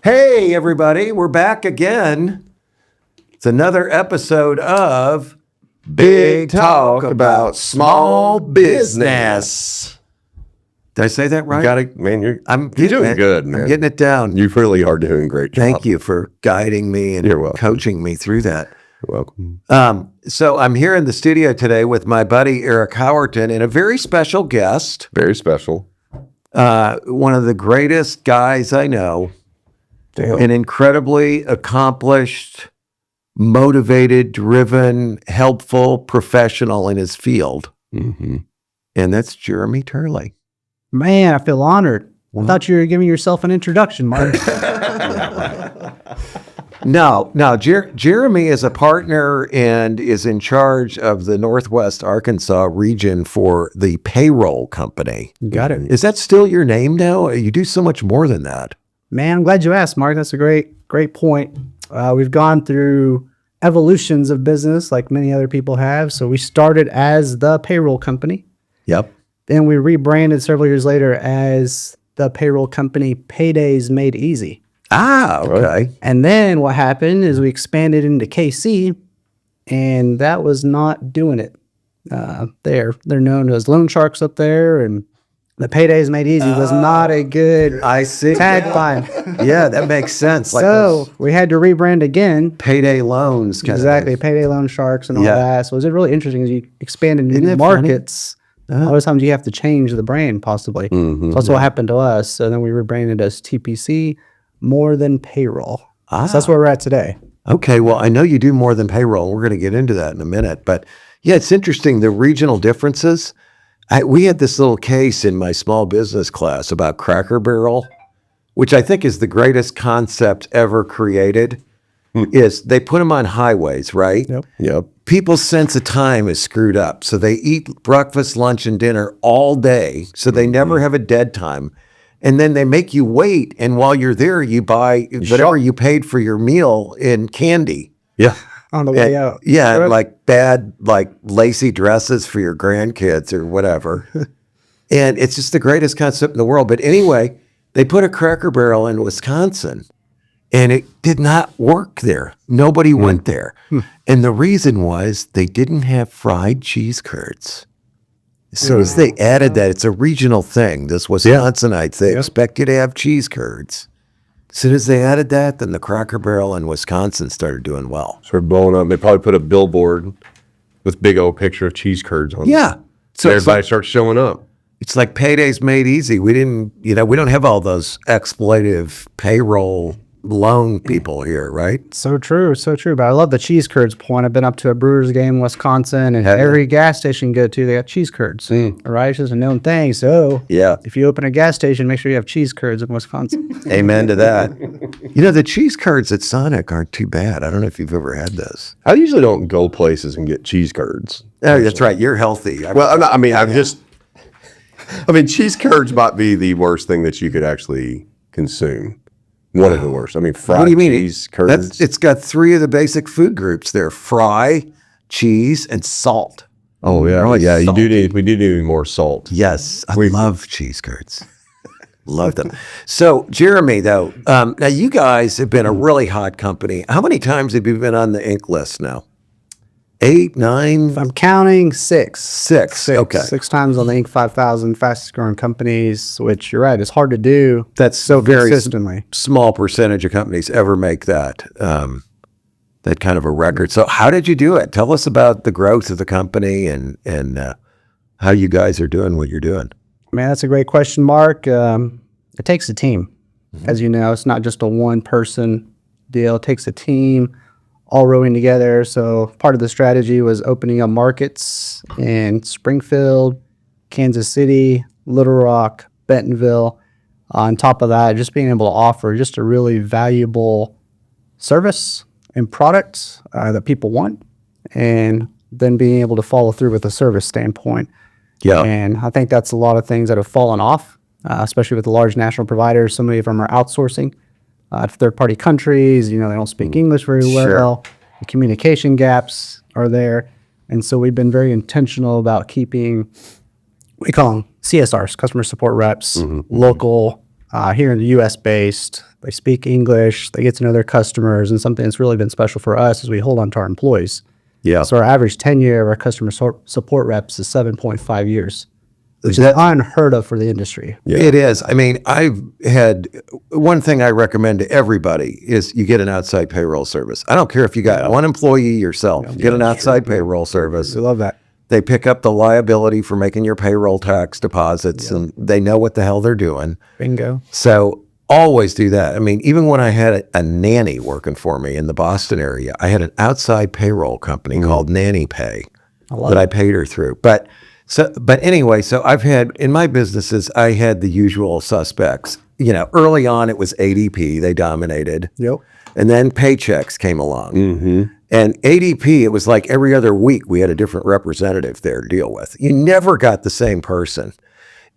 Hey, everybody, we're back again. It's another episode of Big Talk about Small Business. Did I say that right? You got it, man. You're getting doing it. good, man. I'm getting it down. You really are doing a great job. Thank you for guiding me and You're welcome. coaching me through that. You're welcome. So I'm here in the studio today with my buddy Eric Howerton and a very special guest. Very special. One of the greatest guys I know. Damn. An incredibly accomplished, motivated, driven, helpful professional in his field. Mm-hmm. And that's Jeremy Turley. Man, I feel honored. I thought you were giving yourself an introduction, Mark. No, Jeremy is a partner and is in charge of the Northwest Arkansas region for the Payroll Company. Got it. Is that still your name now? You do so much more than that. Man, I'm glad you asked, Mark. That's a great point. We've gone through evolutions of business like many other people have. So we started as the Payroll Company. Yep. Then we rebranded several years later as the Payroll Company Paydays Made Easy. Ah, okay. And then what happened is we expanded into KC, and that was not doing it. They're known as loan sharks up there, and the Paydays Made Easy was not a good I see. tagline. Yeah, that makes sense. Like So we had to rebrand again. payday loans. Exactly, payday loan sharks and all Yeah. that. So it was really interesting as you expand into Isn't new that funny? markets. A lot of times you have to change the brand possibly. Mm-hmm. So that's what happened to us. So then we rebranded as TPC, More Than Payroll. Ah. So that's where we're at today. Okay, well, I know you do more than payroll. We're going to get into that in a minute. But yeah, it's interesting, the regional differences. We had this little case in my small business class about Cracker Barrel, which I think is the greatest concept ever created, is they put them on highways, right? Yep. People's sense of time is screwed up. So they eat breakfast, lunch, and dinner all day. So they never have a dead time. And then they make you wait. And while you're there, you buy whatever you paid for your meal in candy. Yeah. On the way out. Yeah, like bad, like lacy dresses for your grandkids or whatever. And it's just the greatest concept in the world. But anyway, they put a Cracker Barrel in Wisconsin, and it did not work there. Nobody went there. And the reason was they didn't have fried cheese curds. As soon as they added that, it's a regional thing. This Wisconsinites, they expect you to have cheese curds. As soon as they added that, then the Cracker Barrel in Wisconsin started doing well. Started blowing up. They probably put a billboard with big old picture of cheese curds on it. Yeah. So everybody starts showing up. It's like Paydays Made Easy. We don't have all those exploitive payroll loan people here, right? So true. But I love the cheese curds point. I've been up to a Brewers game in Wisconsin, and every gas station you go to, they got cheese curds. All right, it's just a known thing. So Yeah. if you open a gas station, make sure you have cheese curds in Wisconsin. Amen to that. The cheese curds at Sonic aren't too bad. I don't know if you've ever had those. I usually don't go places and get cheese curds. Oh, that's right. You're healthy. Well, cheese curds might be the worst thing that you could actually consume. One of the worst. Fried What do you mean? cheese curds. It's got three of the basic food groups there: fry, cheese, and salt. Oh yeah, Really yeah. salty. We do need more salt. Yes, I love cheese curds. Love them. So, Jeremy, though, now you guys have been a really hot company. How many times have you been on the Inc. list now? 8, 9? If I'm counting, six. Six. Okay. 6 times on the Inc. 5000 fastest growing companies, which you're right, it's hard to do. That's so very consistently. small percentage of companies ever make that kind of a record. So, how did you do it? Tell us about the growth of the company and how you guys are doing what you're doing. Man, that's a great question, Mark. It takes a team. As you know, it's not just a one-person deal. It takes a team all rowing together. So part of the strategy was opening up markets in Springfield, Kansas City, Little Rock, Bentonville. On top of that, just being able to offer just a really valuable service and product that people want, and then being able to follow through with a service standpoint. Yeah. And I think that's a lot of things that have fallen off, especially with the large national providers. So many of them are outsourcing to third-party countries. They don't speak English very well. The communication gaps are there. And so we've been very intentional about keeping, we call them CSRs, customer support reps, local, here in the U.S. based, They speak English. They get to know their customers. And something that's really been special for us is we hold on to our employees. Yeah. So our average tenure of our customer support reps is 7.5 years, which is That- unheard of for the industry. It is. I mean, I've had one thing I recommend to everybody is you get an outside payroll service. I don't care if you got one employee yourself, get an outside payroll service. I love that. They pick up the liability for making your payroll tax deposits and they know what the hell they're doing. Bingo. So always do that. I mean, even when I had a nanny working for me in the Boston area, I had an outside payroll company called Nanny Pay that I paid her through. But anyway, so I've had in my businesses, I had the usual suspects. You know, early on it was ADP, they dominated. Yep. And then Paychex came along. And ADP, it was like every other week we had a different representative there to deal with. You never got the same person.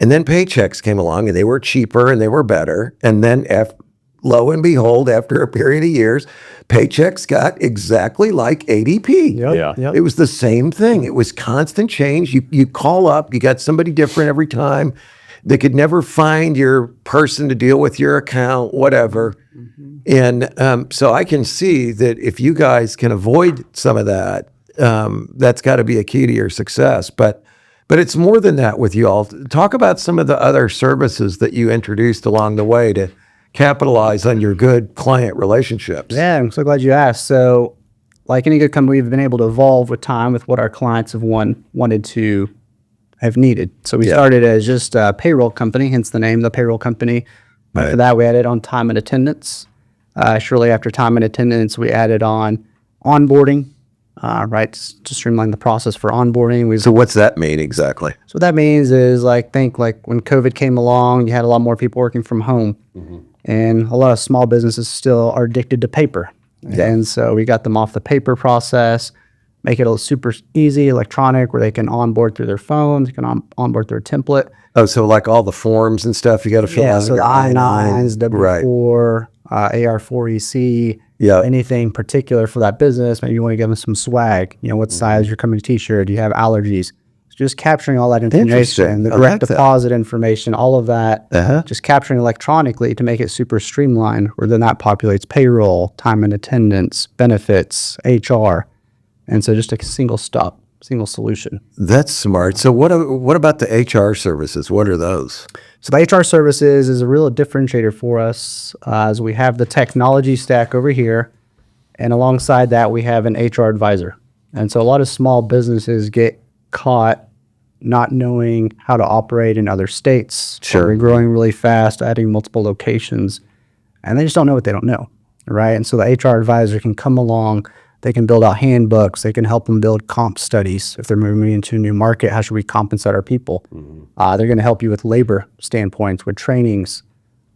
And then Paychex came along and they were cheaper and they were better. And then lo and behold, after a period of years, Paychex got exactly like ADP. Yep. It was the same thing. It was constant change. You call up, you got somebody different every time. They could never find your person to deal with your account, whatever. And so I can see that if you guys can avoid some of that, that's got to be a key to your success. But it's more than that with you all. Talk about some of the other services that you introduced along the way to capitalize on your good client relationships. Yeah, I'm so glad you asked. So, like any good company, we've been able to evolve with time with what our clients have wanted to have needed. So we started as just a payroll company, hence the name, the Payroll Company. After that, we added on time and attendance. Shortly after time and attendance, we added on onboarding, right, to streamline the process for onboarding. So what's that mean exactly? So what that means is think like when COVID came along, you had a lot more people working from home. And a lot of small businesses still are addicted to paper. And so we got them off the paper process, make it super easy, electronic, where they can onboard through their phones, they can onboard through a template. Oh, so like all the forms and stuff you got to fill out? So the I-9s, W-4, AR-4EC, Yeah. anything particular for that business. Maybe you want to give them some swag. You know, what size you're coming to t-shirt? Do you have allergies? Just capturing all that information, Interesting. the I direct like that. deposit information, all of that, just capturing electronically to make it super streamlined, where then that populates payroll, time and attendance, benefits, HR. And so just a single solution. That's smart. So what about the HR services? What are those? So the HR services is a real differentiator for us, as we have the technology stack over here, and alongside that we have an HR advisor. And so a lot of small businesses get caught not knowing how to operate in other states. Sure. Or growing really fast, adding multiple locations, and they just don't know what they don't know, right? And so the HR advisor can come along. They can build out handbooks. They can help them build comp studies. If they're moving into a new market, how should we compensate our people? They're going to help you with labor standpoints, with trainings.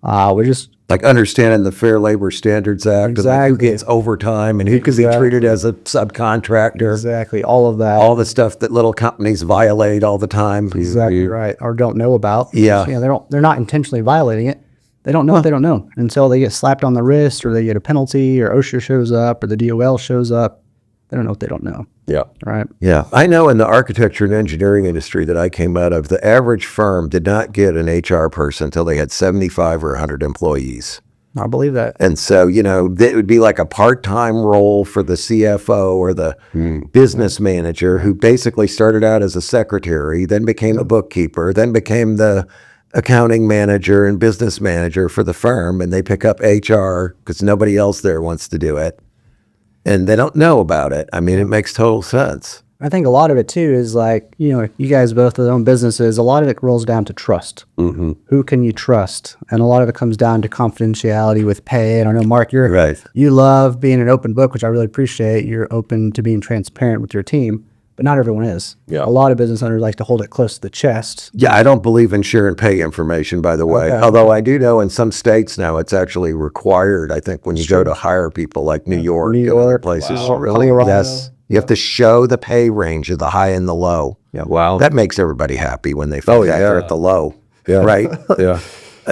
We're just Like understanding the Fair Labor Standards Act, and like who gets overtime and who can be treated as a subcontractor. exactly all of that. All the stuff that little companies violate all the time. Exactly right, or don't know about. Yeah. They're not intentionally violating it. They don't know what they don't know until they get slapped on the wrist, or they get a penalty, or OSHA shows up, or the DOL shows up. They don't know what they don't know, Yeah. right? Yeah, I know in the architecture and engineering industry that I came out of, the average firm did not get an HR person until they had 75 or 100 employees. I believe that. And so, it would be like a part-time role for the CFO or the business manager, who basically started out as a secretary, then became a bookkeeper, then became the accounting manager and business manager for the firm, and they pick up HR because nobody else there wants to do it. And they don't know about it. I mean, it makes total sense. I think a lot of it too is you guys both have own businesses. A lot of it rolls down to trust. Who can you trust? And a lot of it comes down to confidentiality with pay. And I know, Mark, you love being an open book, which I really appreciate. You're open to being transparent with your team, but not everyone is. Yeah. A lot of business owners like to hold it close to the chest. Yeah, I don't believe in sharing pay information, by the way. Okay. Although I do know in some states now it's actually required, I think, when you go to hire people like New York and other places. Wow. Really? Colorado. Yes. You have to show the pay range of the high and the low. Yeah. Wow. That makes everybody happy when they find out they're at the low. Yeah. Right? Yeah.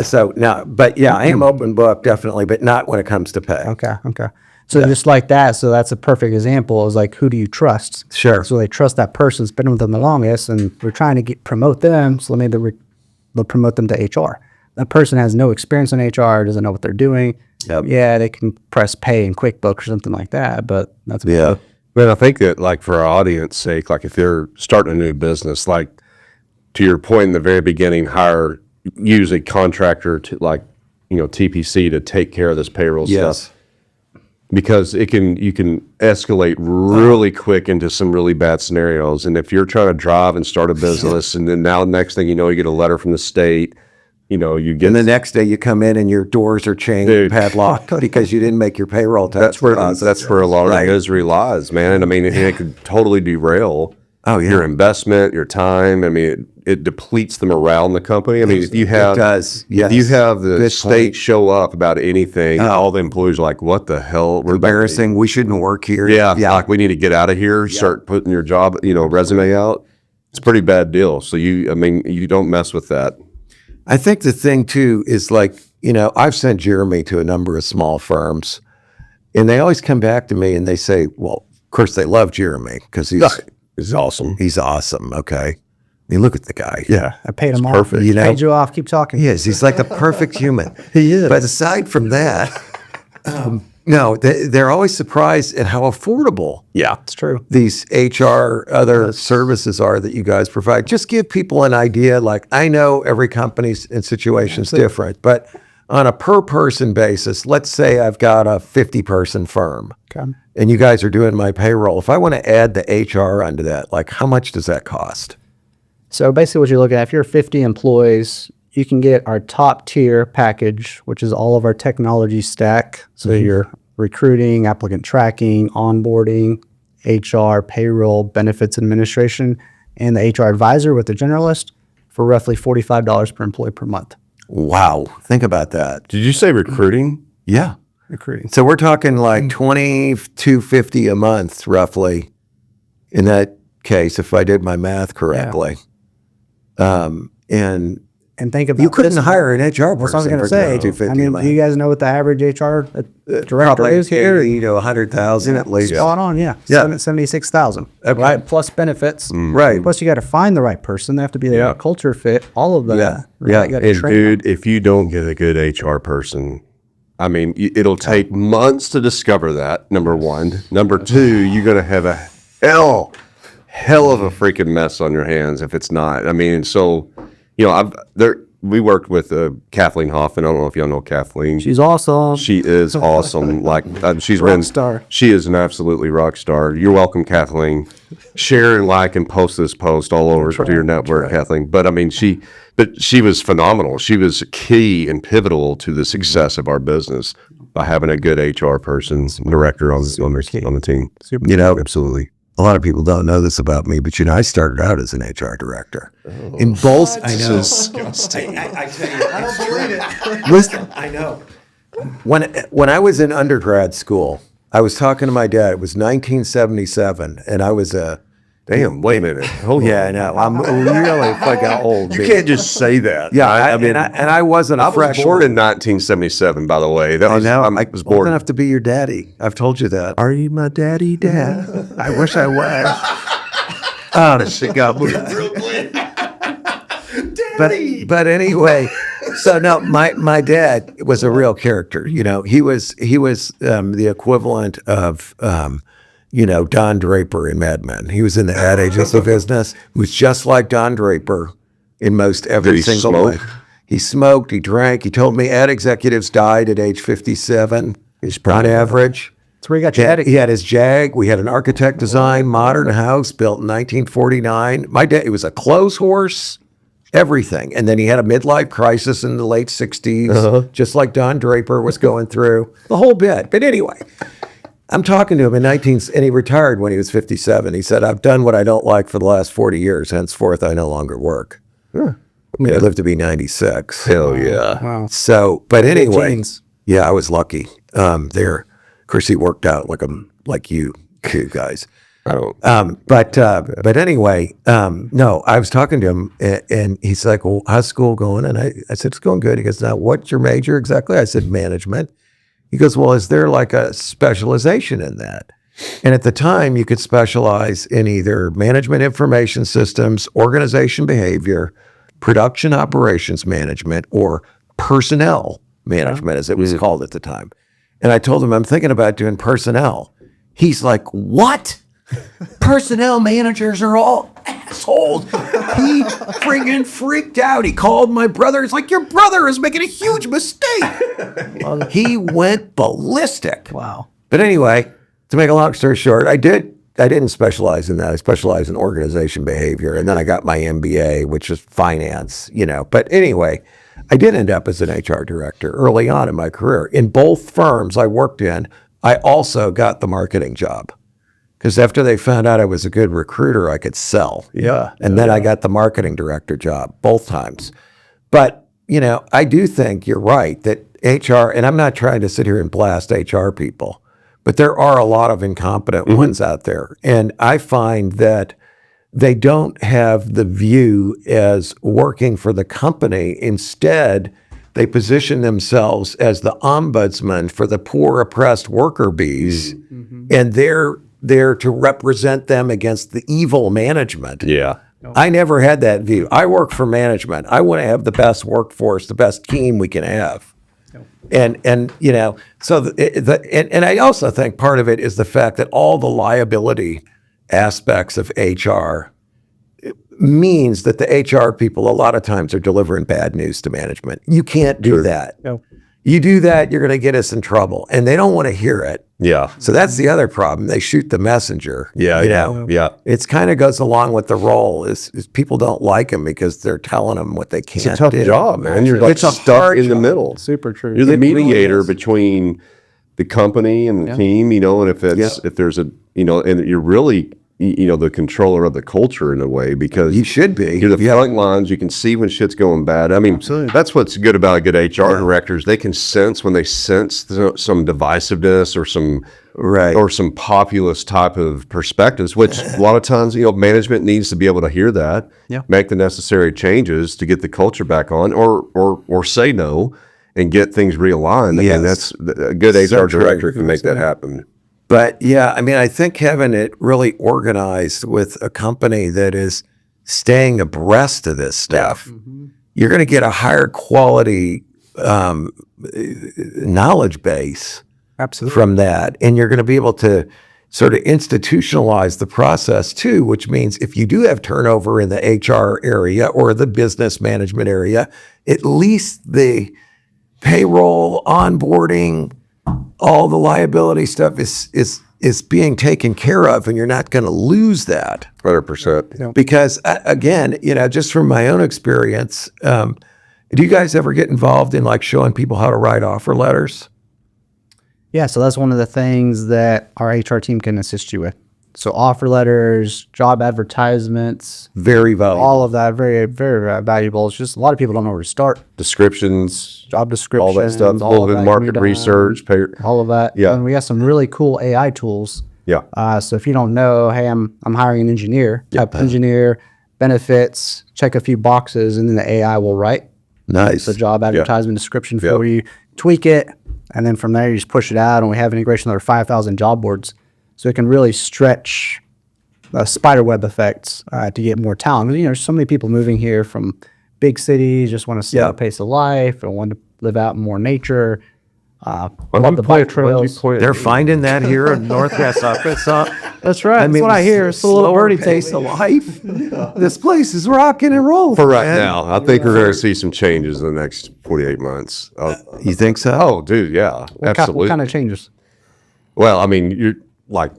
So now, but yeah, I am open book, definitely, but not when it comes to pay. Okay. So just like that, so that's a perfect example, is like, who do you trust? Sure. So they trust that person, it's been with them the longest, and we're trying to promote them, so maybe they'll promote them to HR. a person has no experience in HR, doesn't know what they're doing. Yep. Yeah, they can press pay in QuickBooks or something like that, but that's Yeah. But I think that, like, for our audience sake, like if they're starting a new business, like to your point in the very beginning, use a contractor to, like, TPC to take care of this payroll Yes. stuff, because you can escalate really quick into some really bad scenarios. And if you're trying to drive and start a business, and then now next thing you know, you get a letter from the state, you get And the next day you come in and your doors are chained, Dude. padlocked because you didn't make your payroll tax. that's where deposits. a lot of Right. the misery lies, man. And I mean, it could totally derail Oh, yeah. your investment, your time. I mean, it depletes the morale in the company. I mean, if you have It does. Yes. if you have the Good state point. show up about anything, all the employees are like, "What the hell? We're Embarrassing. We shouldn't work here. Yeah, like we need to get out of here. Start putting your job, resume out. It's a pretty bad deal. So you don't mess with that. I think the thing too is like, I've sent Jeremy to a number of small firms and they always come back to me and they say, well, of course they love Jeremy because It's awesome. he's awesome. Okay. I mean, look at the guy. Yeah, I paid him off. perfect. Paid you off. Keep talking. He is. He's like the perfect human. He is. But aside from that, no, they're always surprised at how affordable Yeah, It's true. these HR other services are that you guys provide. Just give people an idea. Like, I know every company's and situation's different, but on a per person basis, let's say I've got a 50-person firm Okay. and you guys are doing my payroll. If I want to add the HR onto that, like how much does that cost? So basically, what you're looking at, if you're 50 employees, you can get our top tier package, which is all of our technology stack. So your recruiting, applicant tracking, onboarding, HR, payroll, benefits administration, and the HR advisor with the generalist for roughly $45 per employee per month. Wow. Think about that. Did you say recruiting? Yeah. Recruiting. So we're talking like $2,250 a month, roughly. In that case, if I did my math correctly, and And think about you couldn't this. hire an HR person. That's what I was going to for say. $2,250 I a mean, month. do you guys know what the average HR director Probably is here? 100,000 at least. Spot on, yeah. Yeah. 76,000. Okay. Right. Plus benefits. Right. Plus, you got to find the right person. They have to be the right culture fit. All of that. Yeah. Right? Yeah. You gotta And train them. dude, if you don't get a good HR person, I mean, it'll take months to discover that. Number one. Number two, you're gonna have a hell of a freaking mess on your hands if it's not. I mean, so we worked with Kathleen Hoffman. I don't know if y'all know Kathleen. She's awesome. She is awesome. Like she's Rock star. She is an absolutely rock star. You're welcome, Kathleen. Share and like and post this post all over to your network, Kathleen. But I mean, she was phenomenal. She was key and pivotal to the success of our business by having a good HR person, director on the team. Absolutely. A lot of people don't know this about me, but I started out as an HR director. In both, I know. Disgusting. I tell you, I don't believe it. Listen, I know. When I was in undergrad school, I was talking to my dad. It was 1977, and I was a Damn, wait a minute. Hold yeah, on. I know. I'm really fucking old. You can't just say that. Yeah, I mean, I wasn't a I was freshman. born in 1977, by the way. That I was, know. I I was born born. enough to be your daddy. I've told you that. Are you my daddy, Dad? I wish I was. That shit got moved real quick. But anyway, so no, my dad was a real character. He was the equivalent of Don Draper in Mad Men. He was in the ad agency business. He was just like Don Draper in most every Did he single way. smoke? He smoked. He drank. He told me ad executives died at age 57 on average. That's where you got He your had, he had his Jag. We had an architect design modern house built in 1949. My dad, it was a clothes horse, everything. And then he had a midlife crisis in the late 60s, just like Don Draper was going through, the whole bit. But anyway, I'm talking to him and he retired when he was 57. He said, I've done what I don't like for the last 40 years. Henceforth, I no longer work. I mean, I lived to be 96. Hell yeah. Wow. So, but anyway, teens. yeah, I was lucky there. Of course, he worked out like you guys. I don't. But anyway, no, I was talking to him and he's like, well, how's school going? And I said, it's going good. He goes, now, what's your major exactly? I said, management. He goes, well, is there like a specialization in that? And at the time, you could specialize in either management information systems, organization behavior, production operations management, or personnel management, as it was called at the time. And I told him, I'm thinking about doing personnel. He's like, what? Personnel managers are all assholes. He friggin' freaked out. He called my brother. He's like, your brother is making a huge mistake. He went ballistic. Wow. But anyway, to make a long story short, I didn't specialize in that. I specialized in organization behavior. And then I got my MBA, which is finance, But anyway, I did end up as an HR director early on in my career. In both firms I worked in, I also got the marketing job. Because after they found out I was a good recruiter, I could sell. Yeah. And then I got the marketing director job both times. But, I do think you're right that HR, and I'm not trying to sit here and blast HR people, but there are a lot of incompetent ones out there. And I find that they don't have the view as working for the company. Instead, they position themselves as the ombudsman for the poor, oppressed worker bees. And they're there to represent them against the evil management. Yeah. I never had that view. I work for management. I want to have the best workforce, the best team we can have. And so and I also think part of it is the fact that all the liability aspects of HR means that the HR people a lot of times are delivering bad news to management. You can't do that. No. You do that, you're going to get us in trouble, and they don't want to hear it. Yeah. So that's the other problem. They shoot the messenger. Yeah. Yeah. It's kind of goes along with the role is people don't like them because they're telling them what they can't It's a tough do. job, man. You're like It's a stuck hard in the job. middle. Super true. You're the It really mediator is. between the company and the team, and if there's a, and you're really, the controller of the culture in a way, because You should be. you're the front lines. You can see when shit's going bad. I mean, that's what's good about a good HR director is they can sense when they sense some divisiveness or some Right. or some populist type of perspectives, which a lot of times, management needs to be able to hear that, make the necessary changes to get the culture back on, or say no and get things realigned. Yes. And that's a good HR true. director can make that happen. But yeah, I mean, I think having it really organized with a company that is staying abreast of this stuff, you're going to get a higher quality knowledge base Absolutely. from that. And you're going to be able to sort of institutionalize the process too, which means if you do have turnover in the HR area or the business management area, at least the payroll, onboarding, all the liability stuff is being taken care of, and you're not going to lose that. 100%. Because again, just from my own experience, do you guys ever get involved in like showing people how to write offer letters? Yeah, so that's one of the things that our HR team can assist you with. So offer letters, job advertisements, Very valuable. all of that, very, very valuable. It's just a lot of people don't know where to start. Descriptions, Job descriptions, all that stuff, a all little of bit that of can market be done, research. all of that. Yeah. And we got some really cool AI tools. Yeah. So if you don't know, hey, I'm hiring an engineer, type engineer, benefits, check a few boxes, and then the AI will write Nice. the job advertisement description for you, tweak it, and then from there you just push it out. And we have integration with our 5,000 job boards, so it can really stretch spider web effects to get more talent. There's so many people moving here from big cities, just want to see the pace of life and want to live out in more nature. Love the bike trails. They're finding that here in Northwest Arkansas. That's right. That's what I hear. It's a little slower birdie pace told of life. This place is rocking and rolling. For right now, I think we're going to see some changes in the next 48 months. You think so? Oh, dude, yeah, absolutely. What kind of changes? Well, I mean, you're like,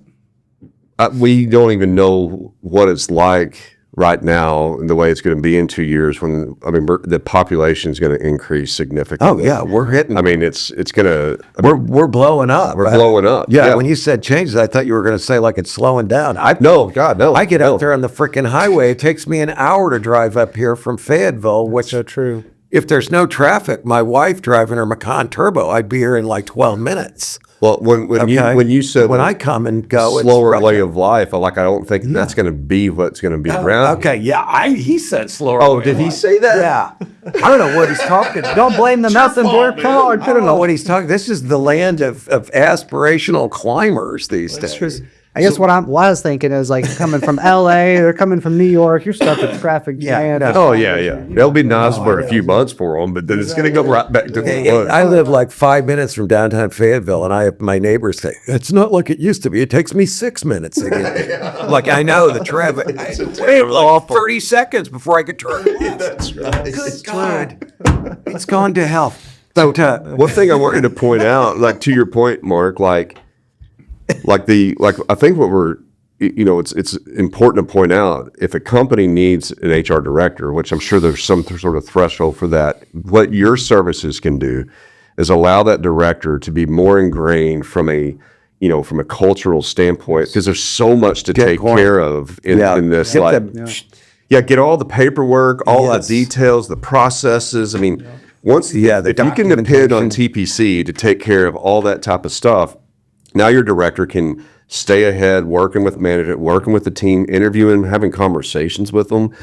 we don't even know what it's like right now and the way it's going to be in 2 years when, the population is going to increase significantly. Oh yeah, we're hitting. I mean, it's going to, we're blowing up. we're blowing up. Yeah, when you said changes, I thought you were going to say like it's slowing down. No, God, no. I get no. out there on the freaking highway. It takes me an hour to drive up here from Fayetteville, which So true. if there's no traffic, my wife driving her Macan Turbo, I'd be here in like 12 minutes. Well, when Okay? you said when I come and go, it's slower rough. way of life, I don't think that's going to be what's going to be around. Okay, yeah, he said slower. Oh, way did of he life. say that? Yeah, I don't know what he's talking. Don't blame the mountain boy. Come on, I don't know what he's talking. This is the land of aspirational climbers these days. I guess what I was thinking is like coming from LA, they're coming from New York, you're stuck with traffic jam. Oh yeah. That'll be nice for a few months for them, but then it's going to go right back to the one. I live like 5 minutes from downtown Fayetteville, and I have my neighbors say, it's not like it used to be. It takes me 6 minutes to get there. Like, I know the traffic. It was like 30 seconds before I could turn. That's right. Good God. It's gone to hell. So one thing I wanted to point out, like to your point, Mark, like I think what we're, it's important to point out, if a company needs an HR director, which I'm sure there's some sort of threshold for that, what your services can do is allow that director to be more ingrained from a cultural standpoint, because there's so much to take care of in this. Get all the paperwork, all the details, the processes. I mean, if you can depend on TPC to take care of all that type of stuff, now your director can stay ahead, working with management, working with the team, interviewing, having conversations with them.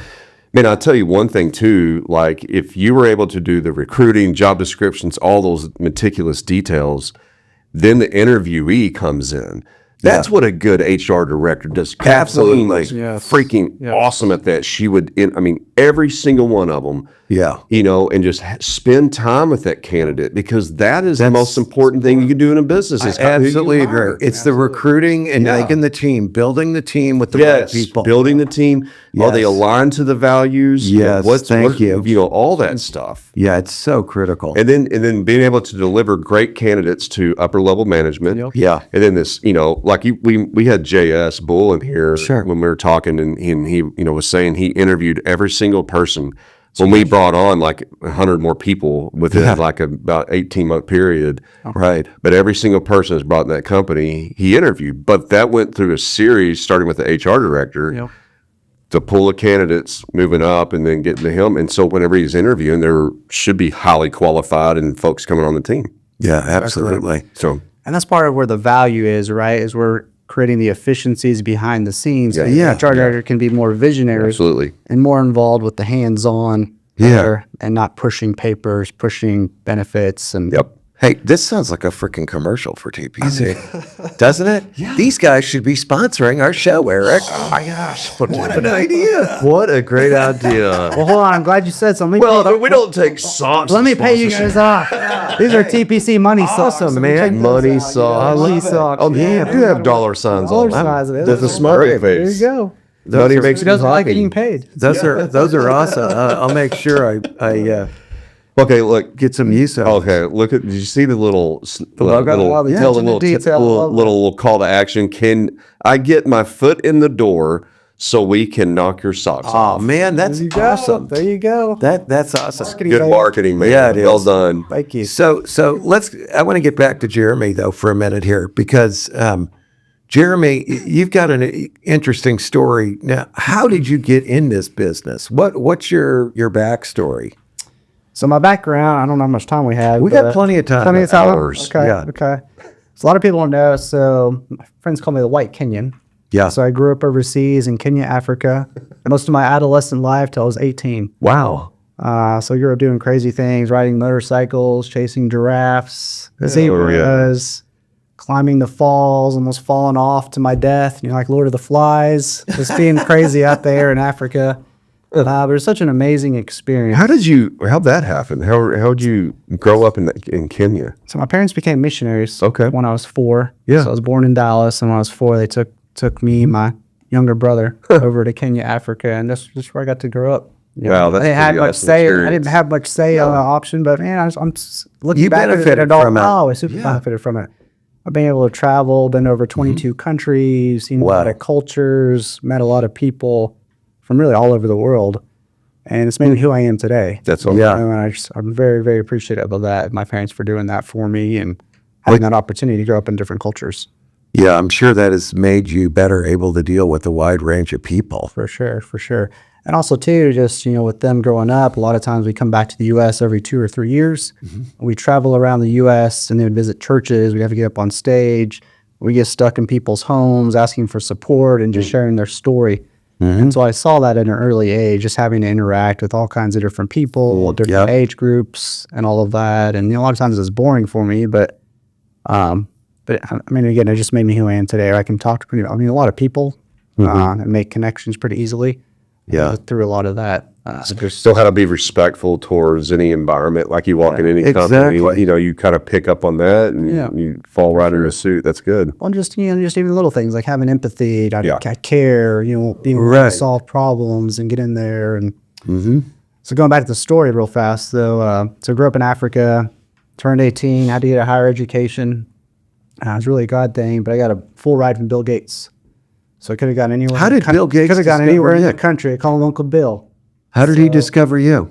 Man, I'll tell you one thing too, like if you were able to do the recruiting, job descriptions, all those meticulous details, then the interviewee comes in. That's what a good HR director does. Absolutely. Freaking awesome at that. She would, every single one of them, and just spend time with that candidate, because that is the most important thing you can do in a business. I absolutely agree. It's the recruiting and making the team, building the team with the right people. Building the team. Are they aligned to the values? Yes, thank you. All that stuff. Yeah, it's so critical. And then being able to deliver great candidates to upper level management. Yeah. And then this, like we had JS Bull in here when we were talking, and he was saying he interviewed every single person. When we brought on like 100 more people within like about 18-month period. Right. But every single person that's brought in that company, he interviewed. But that went through a series, starting with the HR director, to pull of candidates moving up and then getting to him. And so whenever he's interviewing, there should be highly qualified and folks coming on the team. Yeah, absolutely. So, And that's part of where the value is, right? Is we're creating the efficiencies behind the scenes. So the HR director can be more visionary absolutely. and more involved with the hands-on there, and not pushing papers, pushing benefits. And Hey, this sounds like a freaking commercial for TPC, doesn't it? Yeah. These guys should be sponsoring our show, Eric. Oh my gosh. What an idea. What a great idea. well, hold on. I'm glad you said something. Well, we don't take socks. Let me pay you guys off. These are TPC money socks. Awesome, man. Money socks. Money socks. Oh, yeah. Do have dollar signs on them. That's a smart face. There you go. Money makes Who me doesn't like happy. getting paid? Those are awesome. I'll make sure I Okay, look. get some use of it. Okay, look at. Did you see the little logo? tell the little call to action? Can I get my foot in the door so we can knock your socks off? Oh man, that's awesome. There you go. That's awesome. Good marketing, man. Yeah, it is. Well done. Thank you. So I want to get back to Jeremy though for a minute here, because Jeremy, you've got an interesting story. Now, how did you get in this business? What's your backstory? So my background, I don't know how much time we have. We got plenty of time. Plenty of time? Hours. Okay, Yeah. okay. So a lot of people don't know. So my friends call me the White Kenyan. Yeah. So I grew up overseas in Kenya, Africa. Most of my adolescent life till I was 18. Wow. So you were doing crazy things, riding motorcycles, chasing giraffes, zebras, climbing the falls, almost falling off to my death, like Lord of the Flies, just being crazy out there in Africa. But it's such an amazing experience. How'd that happen? How'd you grow up in Kenya? So my parents became missionaries Okay. when I was 4. Yeah. So I was born in Dallas, and when I was 4, they took me and my younger brother over to Kenya, Africa, and that's where I got to grow up. Wow, that's I didn't have pretty much awesome say. I experience. didn't have much say on the option, but man, I'm just looking You back benefited at it all. from it. Oh, I super benefited from it. I've been able to travel, been over 22 countries, seen a lot of cultures, met a lot of people from really all over the world, and it's made me who I am today. That's all. Yeah. And I'm very, very appreciative of that, my parents for doing that for me and having that opportunity to grow up in different cultures. Yeah, I'm sure that has made you better able to deal with a wide range of people. For sure, for sure. And also too, just, with them growing up, a lot of times we come back to the U.S. every 2 or 3 years. We travel around the U.S. and they would visit churches. We have to get up on stage. We get stuck in people's homes asking for support and just sharing their story. And so I saw that at an early age, just having to interact with all kinds of different people, different age groups and all of that. And a lot of times it's boring for me, but But I mean, again, it just made me who I am today. I can talk to, a lot of people and make connections pretty easily. Yeah. Through a lot of that. Still how to be respectful towards any environment. Like you walk in any company, Exactly. you kind of pick up on that and you fall right into a suit. That's good. Well, just even little things like having empathy, I care, being able to Right. solve problems and get in there. And so going back to the story real fast, though, so I grew up in Africa, turned 18, had to get a higher education. It was really a God thing, but I got a full ride from Bill Gates. So I could have gone anywhere. How did Bill Gates could have gone discover anywhere in you? the country? I call him Uncle Bill. How did he discover you?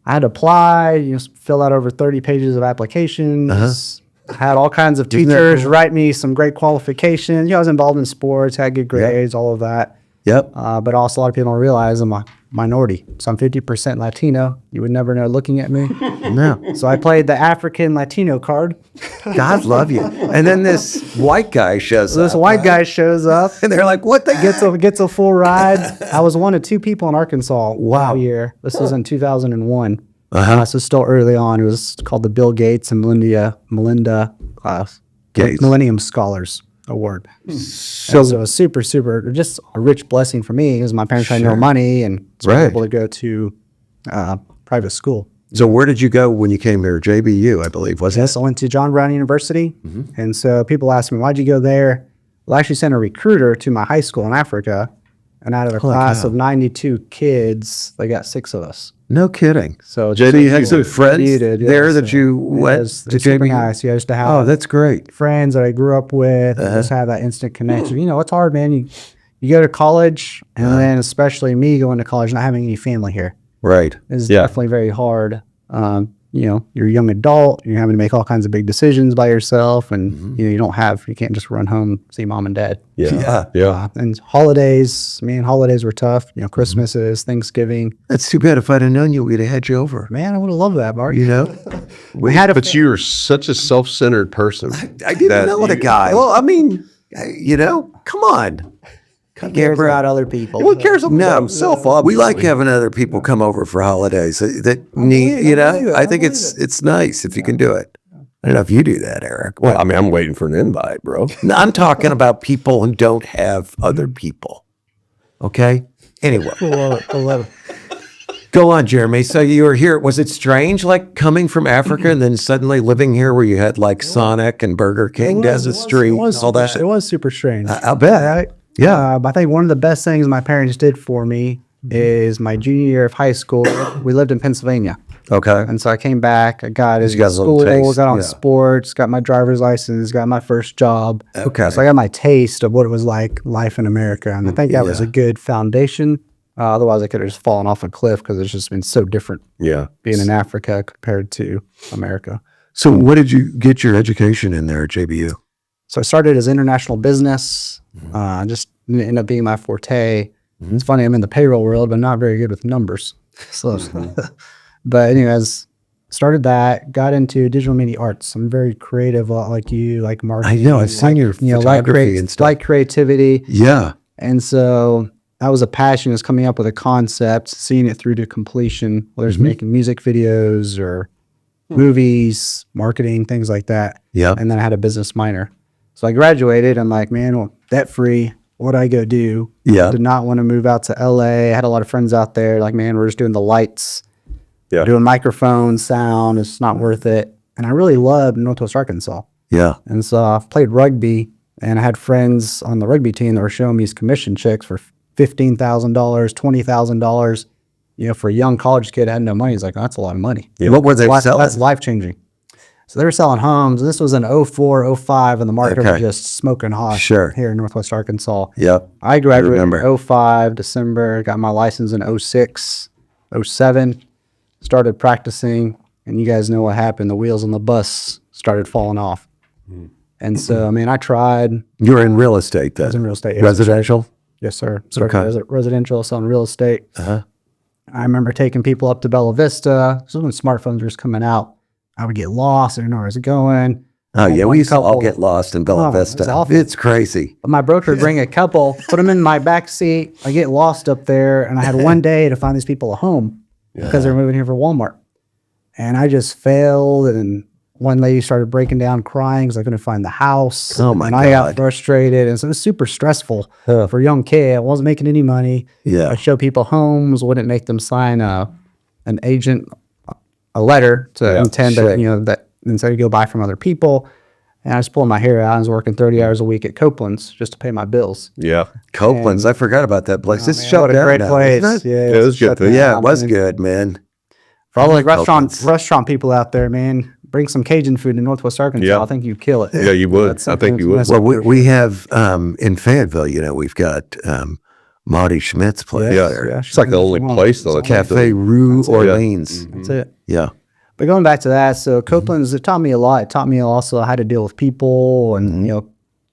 I had to apply, fill out over 30 pages of applications. I had all kinds of Isn't that teachers cool? write me some great qualifications. I was involved in sports, had good grades, all of that. Yep. But also a lot of people don't realize I'm a minority. So I'm 50% Latino. You would never know looking at me. No. So I played the African Latino card. God love you. And then this white guy shows So this up. white guy shows up, And they're like, what the gets a full ride. I was one of 2 people in Arkansas Wow. that year. This was in 2001. Uh-huh. So still early on. It was called the Bill Gates and Melinda Gates. Millennium Scholars Award. So, And so it was super, just a rich blessing for me because my parents had no money and so I was Right. able to go to private school. so where did you go when you came here? JBU, I believe, was Yes, I went to John Brown University. And so people ask me, why'd you go there? Well, I actually sent a recruiter to my high school in Africa. And out of a class cow. of 92 kids, they got 6 of us. No kidding. So JD, you had some friends You did, there yes. that you went Yes, to it's super JBU? nice. You used to have Oh, that's great. friends that I grew up with. And just have that instant connection. It's hard, man. You go to college, and then especially me going to college, not having any family here Right. is definitely very hard. You're a young adult. You're having to make all kinds of big decisions by yourself, and you can't just run home see mom and dad. Yeah. And holidays, holidays were tough. Christmases, Thanksgiving. That's too bad. If I'd have known you, we'd have had you over. Man, I would have loved that, Mark. We had a But you're such a self-centered person. I didn't that know the you- guy. Well, I mean, come on. cares about other people. Who cares about himself? We like obviously. having other people come over for holidays. That need, I think it's nice if you can do it. I don't know if you do that, Eric. Well, I mean, I'm waiting for an invite, bro. No, I'm talking about people who don't have other people. Okay. Anyway, go on, Jeremy. So you were here. Was it strange, like coming from Africa and then suddenly living here, where you had like Sonic and Burger King down the street, It was, all that? It was super strange. I'll bet. Yeah. But I think one of the best things my parents did for me is my junior year of high school. We lived in Pennsylvania. Okay. And so I came back, I got into got a little school, taste, got on yeah. sports, got my driver's license, got my first job. Okay. So I got my taste of what it was like life in America. And I think that was a good foundation. Otherwise, I could have just fallen off a cliff because it's just been so different Yeah. being in Africa compared to America. So what did you get your education in there at JBU? So I started as international business, just ended up being my forte. It's funny, I'm in the payroll world, but not very good with numbers. So, but anyways, started that, got into digital media arts. I'm very creative, a lot like you, like marketing. I know. I've seen your photography and stuff. Like creativity. Yeah. And so that was a passion, is coming up with a concept, seeing it through to completion, whether it's making music videos or movies, marketing, things like that. Yeah. And then I had a business minor. So I graduated. I'm like, man, well, debt free. What'd I go do? Yeah. Did not want to move out to LA. I had a lot of friends out there. Like, man, we're just doing the lights, Yeah. doing microphones, sound. It's not worth it. And I really loved Northwest Arkansas. Yeah. And so I played rugby, and I had friends on the rugby team that were showing me these commission checks for $15,000, $20,000. For a young college kid that had no money, he's like, oh, that's a lot of money. What were they selling? That's life changing. So they were selling homes. This was in 04, 05, and the market was just smoking hot here in Northwest Arkansas. Yep. I graduated remember. in 05, December, got my license in 06, 07, started practicing, and you guys know what happened. The wheels on the bus started falling off. And so, I tried. You were in real estate then? I was in real estate. Yes, Residential? Yes, sir. Started as a residential, selling real estate. I remember taking people up to Bella Vista. This was when smartphones were just coming out. I would get lost. I didn't know where I was going. Oh, yeah. One We used to all couple- get lost in Bella Oh, it's Vista. awful. It's crazy. But my broker would bring a couple, put them in my back seat. I get lost up there, and I had one day to find these people a home because they're moving here for Walmart. And I just failed and one lady started breaking down crying because I couldn't find the house. Oh, my and I got God. frustrated. And so it was super stressful for a young kid. I wasn't making any money. Yeah. I showed people homes, wouldn't make them sign an agent, a letter to intend Shit. that, that, and so you go buy from other people. And I was pulling my hair out. I was working 30 hours a week at Copeland's just to pay my bills. Yeah. Copeland's. I forgot about that place. It's shut What a down great now, place. isn't it? Yeah, it was shut good. down. Yeah, it was And good, man. For all the like Copeland's. restaurant people out there, man, bring some Cajun food in Northwest Arkansas. Yeah. I think you'd kill it. Yeah, you would. I think you would. that's- Well, we have in Fayetteville, we've got Marty Schmidt's place Yeah. there. It's like the only place though. Cafe Rue Orleans. That's it. Yeah. But going back to that, so Copeland's, it taught me a lot. It taught me also how to deal with people and,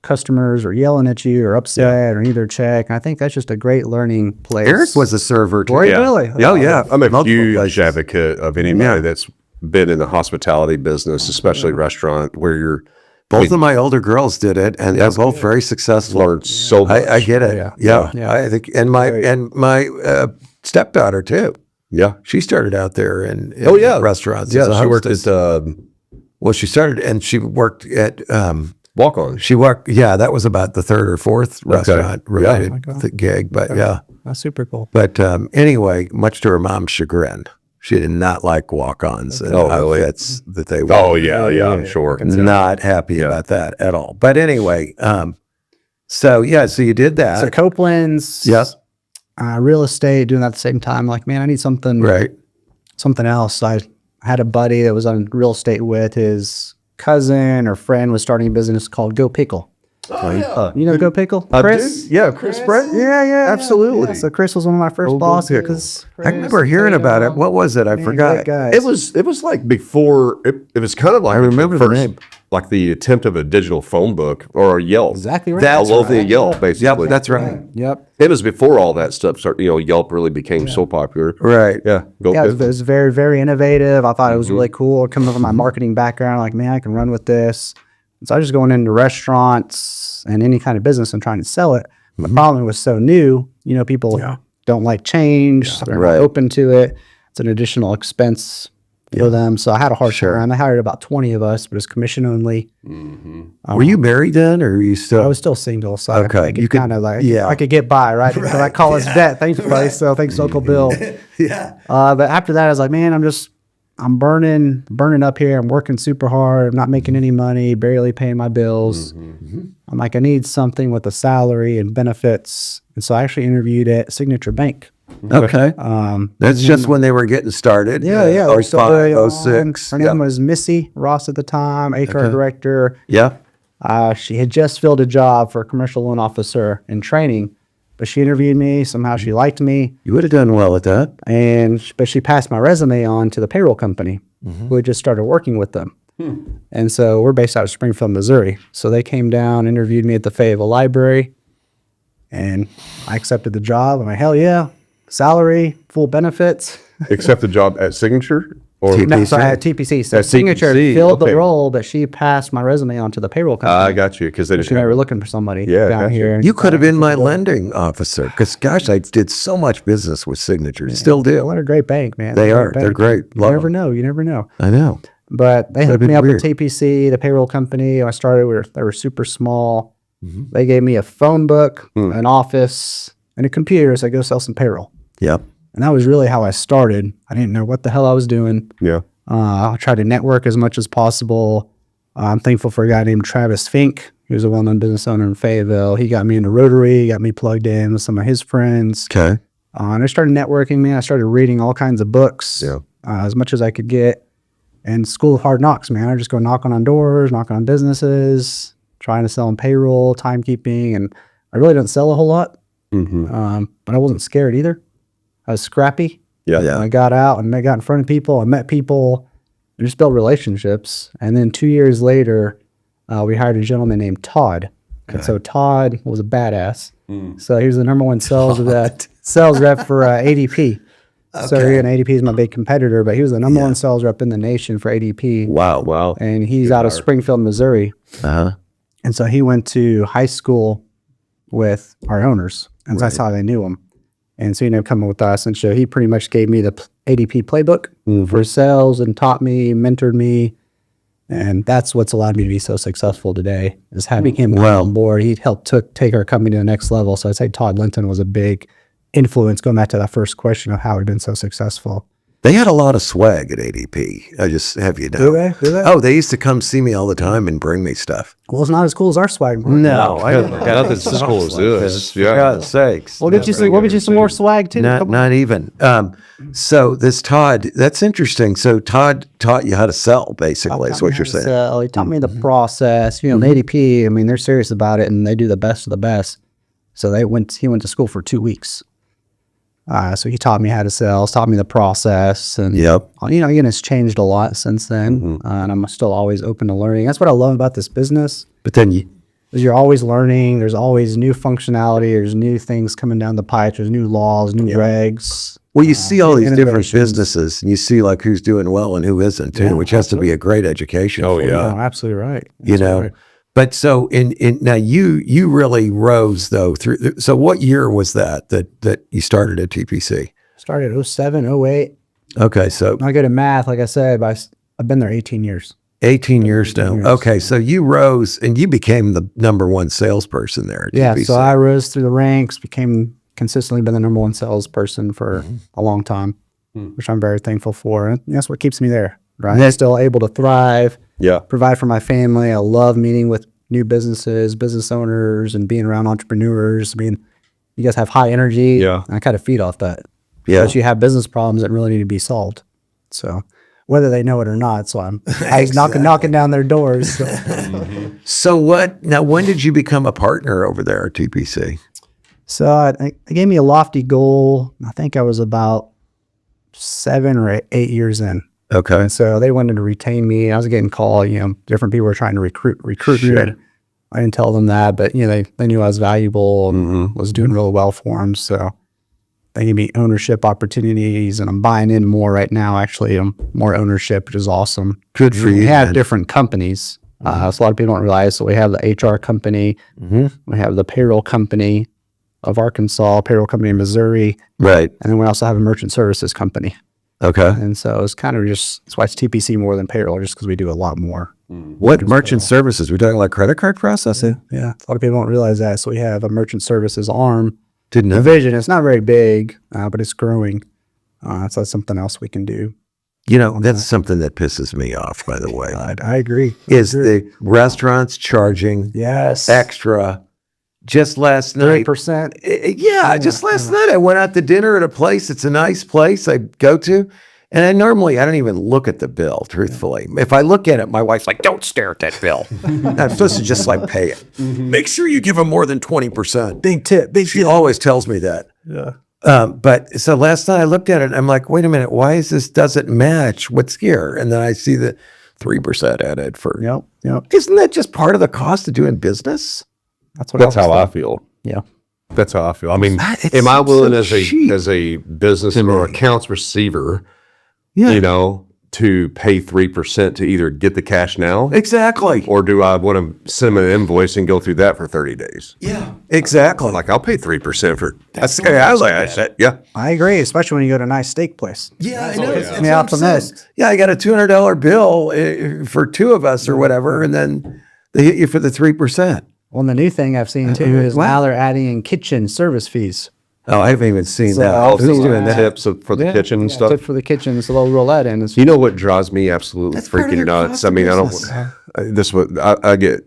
customers are yelling at you or upset or need their check. And I think that's just a great learning place. Eric was a server too. Were you really? Oh, yeah. I'm a Multiple huge places. advocate of anybody that's been in the hospitality business, especially restaurant, where you're Both of my older girls did it, and they're both very successful. learned so much. I get it. Yeah. Yeah. I think, and my stepdaughter too. Yeah. She started out there in restaurants. Yeah, as a she worked hostess. at Well, she started, and she worked at. Walk On. She worked. Yeah, that was about the third or fourth restaurant related gig. But yeah, That's super cool. but anyway, much to her mom's chagrin, she did not like walk-ons and really? outfits that they wore. Oh yeah, I'm sure. Not happy about that at all. But anyway, so you did that. So Copeland's, Yes. real estate, doing that at the same time. Like, man, I need something else. I had a buddy that was on real estate with his cousin or friend was starting a business called Go Pickle. You know Go Pickle? Chris? Yeah, Chris Brett. Yeah, absolutely. Yeah. So Chris was one of my first bosses. I remember hearing about it. What was it? I forgot. It was like before. It was kind of like I remember the name. like the attempt of a digital phone book or a Yelp. Exactly right. I love the Yelp basically. Yep, that's right. Yep. It was before all that stuff started. Yelp really became so popular. Right. Yeah, go Yeah, it Pickle. was very, very innovative. I thought it was really cool. Coming from my marketing background, like, man, I can run with this. And so I was just going into restaurants and any kind of business and trying to sell it. The problem was so new. People don't like change. They're not open to it. It's an additional expense for them. So I had a hard time. I hired about 20 of us, but it's commission only. Were you married then, or were you still? I was still single, so Okay. I could kind of like, yeah. I could get by, right? Because I call us debt, thankfully. So thanks, Uncle Bill. But after that, I was like, man, I'm burning up here. I'm working super hard. I'm not making any money, barely paying my bills. I'm like, I need something with a salary and benefits. And so I actually interviewed at Signature Bank. Okay. That's just when they were getting started. Yeah. Oh, we're still early on. 06. Her name was Missy Ross at the time, HR director. Yeah. She had just filled a job for a commercial loan officer in training, but she interviewed me. Somehow she liked me. You would have done well at that. But she passed my resume on to the Payroll Company, who had just started working with them. And so we're based out of Springfield, Missouri. So they came down, interviewed me at the Fayetteville Library, and I accepted the job. I'm like, hell yeah, salary, full benefits. Accept the job at Signature or No, so I had TPC. So At Signature TPC, filled okay. the role, but she passed my resume on to the Payroll Company. I got you because they They didn't were have looking for somebody Yeah, down gotcha. here. You could have been my lending officer because, gosh, I did so much business with Signatures. Still do. What a great bank, man. They What a are. bank. They're great. You Love never them. know. You never know. I know. But they hooked been me up weird. with TPC, the Payroll Company. I started, they were super small. They gave me a phone book, an office, and a computer so I go sell some payroll. Yep. And that was really how I started. I didn't know what the hell I was doing. Yeah. I tried to network as much as possible. I'm thankful for a guy named Travis Fink, who's a well-known business owner in Fayetteville. He got me into Rotary, got me plugged in with some of his friends. Okay. And I started networking, man. I started reading all kinds of books, Yeah. as much as I could get. And School of Hard Knocks, man. I just go knocking on doors, knocking on businesses, trying to sell them payroll, timekeeping. And I really didn't sell a whole lot, but I wasn't scared either. I was scrappy. Yeah. Yeah. I got out and I got in front of people. I met people and just built relationships. And then 2 years later, we hired a gentleman named Todd. And so Todd was a badass. So he was the number one sales rep for ADP. So and ADP is my big competitor, but he was the number one sales rep in the nation for ADP. Wow. Wow. And he's out of Springfield, Missouri. Uh-huh. And so he went to high school with our owners. And that's how they knew him. And so he ended up coming with us. And so he pretty much gave me the ADP playbook for sales and taught me, mentored me. And that's what's allowed me to be so successful today, is having him on board. He helped take our company to the next level. So I'd say Todd Linton was a big influence, going back to that first question of how we've been so successful. They had a lot of swag at ADP. I just have you know. Do they? Oh, they used to come see me all the time and bring me stuff. Well, it's not as cool as our swag. Mark. No, I never got Nothing's as cool as this. For God's sakes. We'll get you some more swag too. Not even. So this Todd, that's interesting. So Todd taught you how to sell, basically, is what you're saying. So he taught me the process. You know, the ADP, I mean, they're serious about it, and they do the best of the best. So he went to school for 2 weeks. So he taught me how to sell, taught me the process, and you know, again, it's changed a lot since then, and I'm still always open to learning. That's what I love about this business. But then You're always learning. There's always new functionality. There's new things coming down the pipe. There's new laws, new regs. well, you see all these different innovations. businesses, and you see like who's doing well and who isn't too, which has to be a great education. Oh, for you. yeah. Oh, absolutely right. You know. But so in now you really rose though through. So what year was that you started at TPC? Started 07, 08. Okay, so I'm not good at math, like I said, but I've been there 18 years. 18 years now. Okay, so you rose and you became the number one salesperson there at Yeah, TPC. so I rose through the ranks, became consistently been the number one salesperson for a long time, which I'm very thankful for. And that's what keeps me there, right? I'm still able to thrive, provide for my family. I love meeting with new businesses, business owners, and being around entrepreneurs. I mean, you guys have high energy. Yeah. And I kind of feed off that. Yeah. But you have business problems that really need to be solved. So whether they know it or not, so I'm always knocking down their doors. So. So what? Now, when did you become a partner over there at TPC? So they gave me a lofty goal. I think I was about 7 or 8 years in. Okay. And so they wanted to retain me. I was getting called, you know, different people were trying to recruit me. I didn't tell them that, but you know, they knew I was valuable and was doing really well for them. So they gave me ownership opportunities, and I'm buying in more right now. Actually, more ownership, which is awesome. Good for you. We have different companies. So a lot of people don't realize. So we have the HR company, we have the payroll company of Arkansas, payroll company in Missouri, Right. and then we also have a merchant services company. Okay. And so it's kind of just, that's why it's TPC more than payroll, just because we do a lot more. What merchant services? We're talking like credit card processing? Yeah. A lot of people don't realize that. So we have a merchant services arm Didn't know. division. It's not very big, but it's growing. So that's something else we can do. You know, that's something that pisses me off, by the way, I agree. is the restaurants charging Yes. extra. Just last night. 3%. Just last night I went out to dinner at a place. It's a nice place I go to. And I don't even look at the bill, truthfully. If I look at it, my wife's like, don't stare at that bill. I'm supposed to just like pay it. Make sure you give them more than 20%. Big tip. She always tells me that. Yeah. But so last night I looked at it and I'm like, wait a minute, why doesn't match what's here? And then I see the 3% added for, Yep. isn't that just part of the cost of doing business? That's how I feel. Yeah. That's how I feel. I mean, It's am I willing so cheap as a business or accounts receiver, Yeah. you know, to pay 3% to either get the cash now, Exactly. or do I want to send them an invoice and go through that for 30 days? Yeah, exactly. Like, I'll pay 3% for That's the way I said. yeah. I agree, especially when you go to a nice steak place. Yeah, I know. That's I mean, what I'm optimist. saying. Yeah, I got a $200 bill for two of us or whatever, and then they hit you for the 3%. Well, and the new thing I've seen too is now they're adding in kitchen service fees. Oh, I haven't even seen So that. I'll Who's see doing that? Tips for the kitchen and stuff. Tip for the kitchen, it's a little roulette in. It's You know what drives me absolutely That's part of freaking their nuts? cost I of mean, business. this is what I get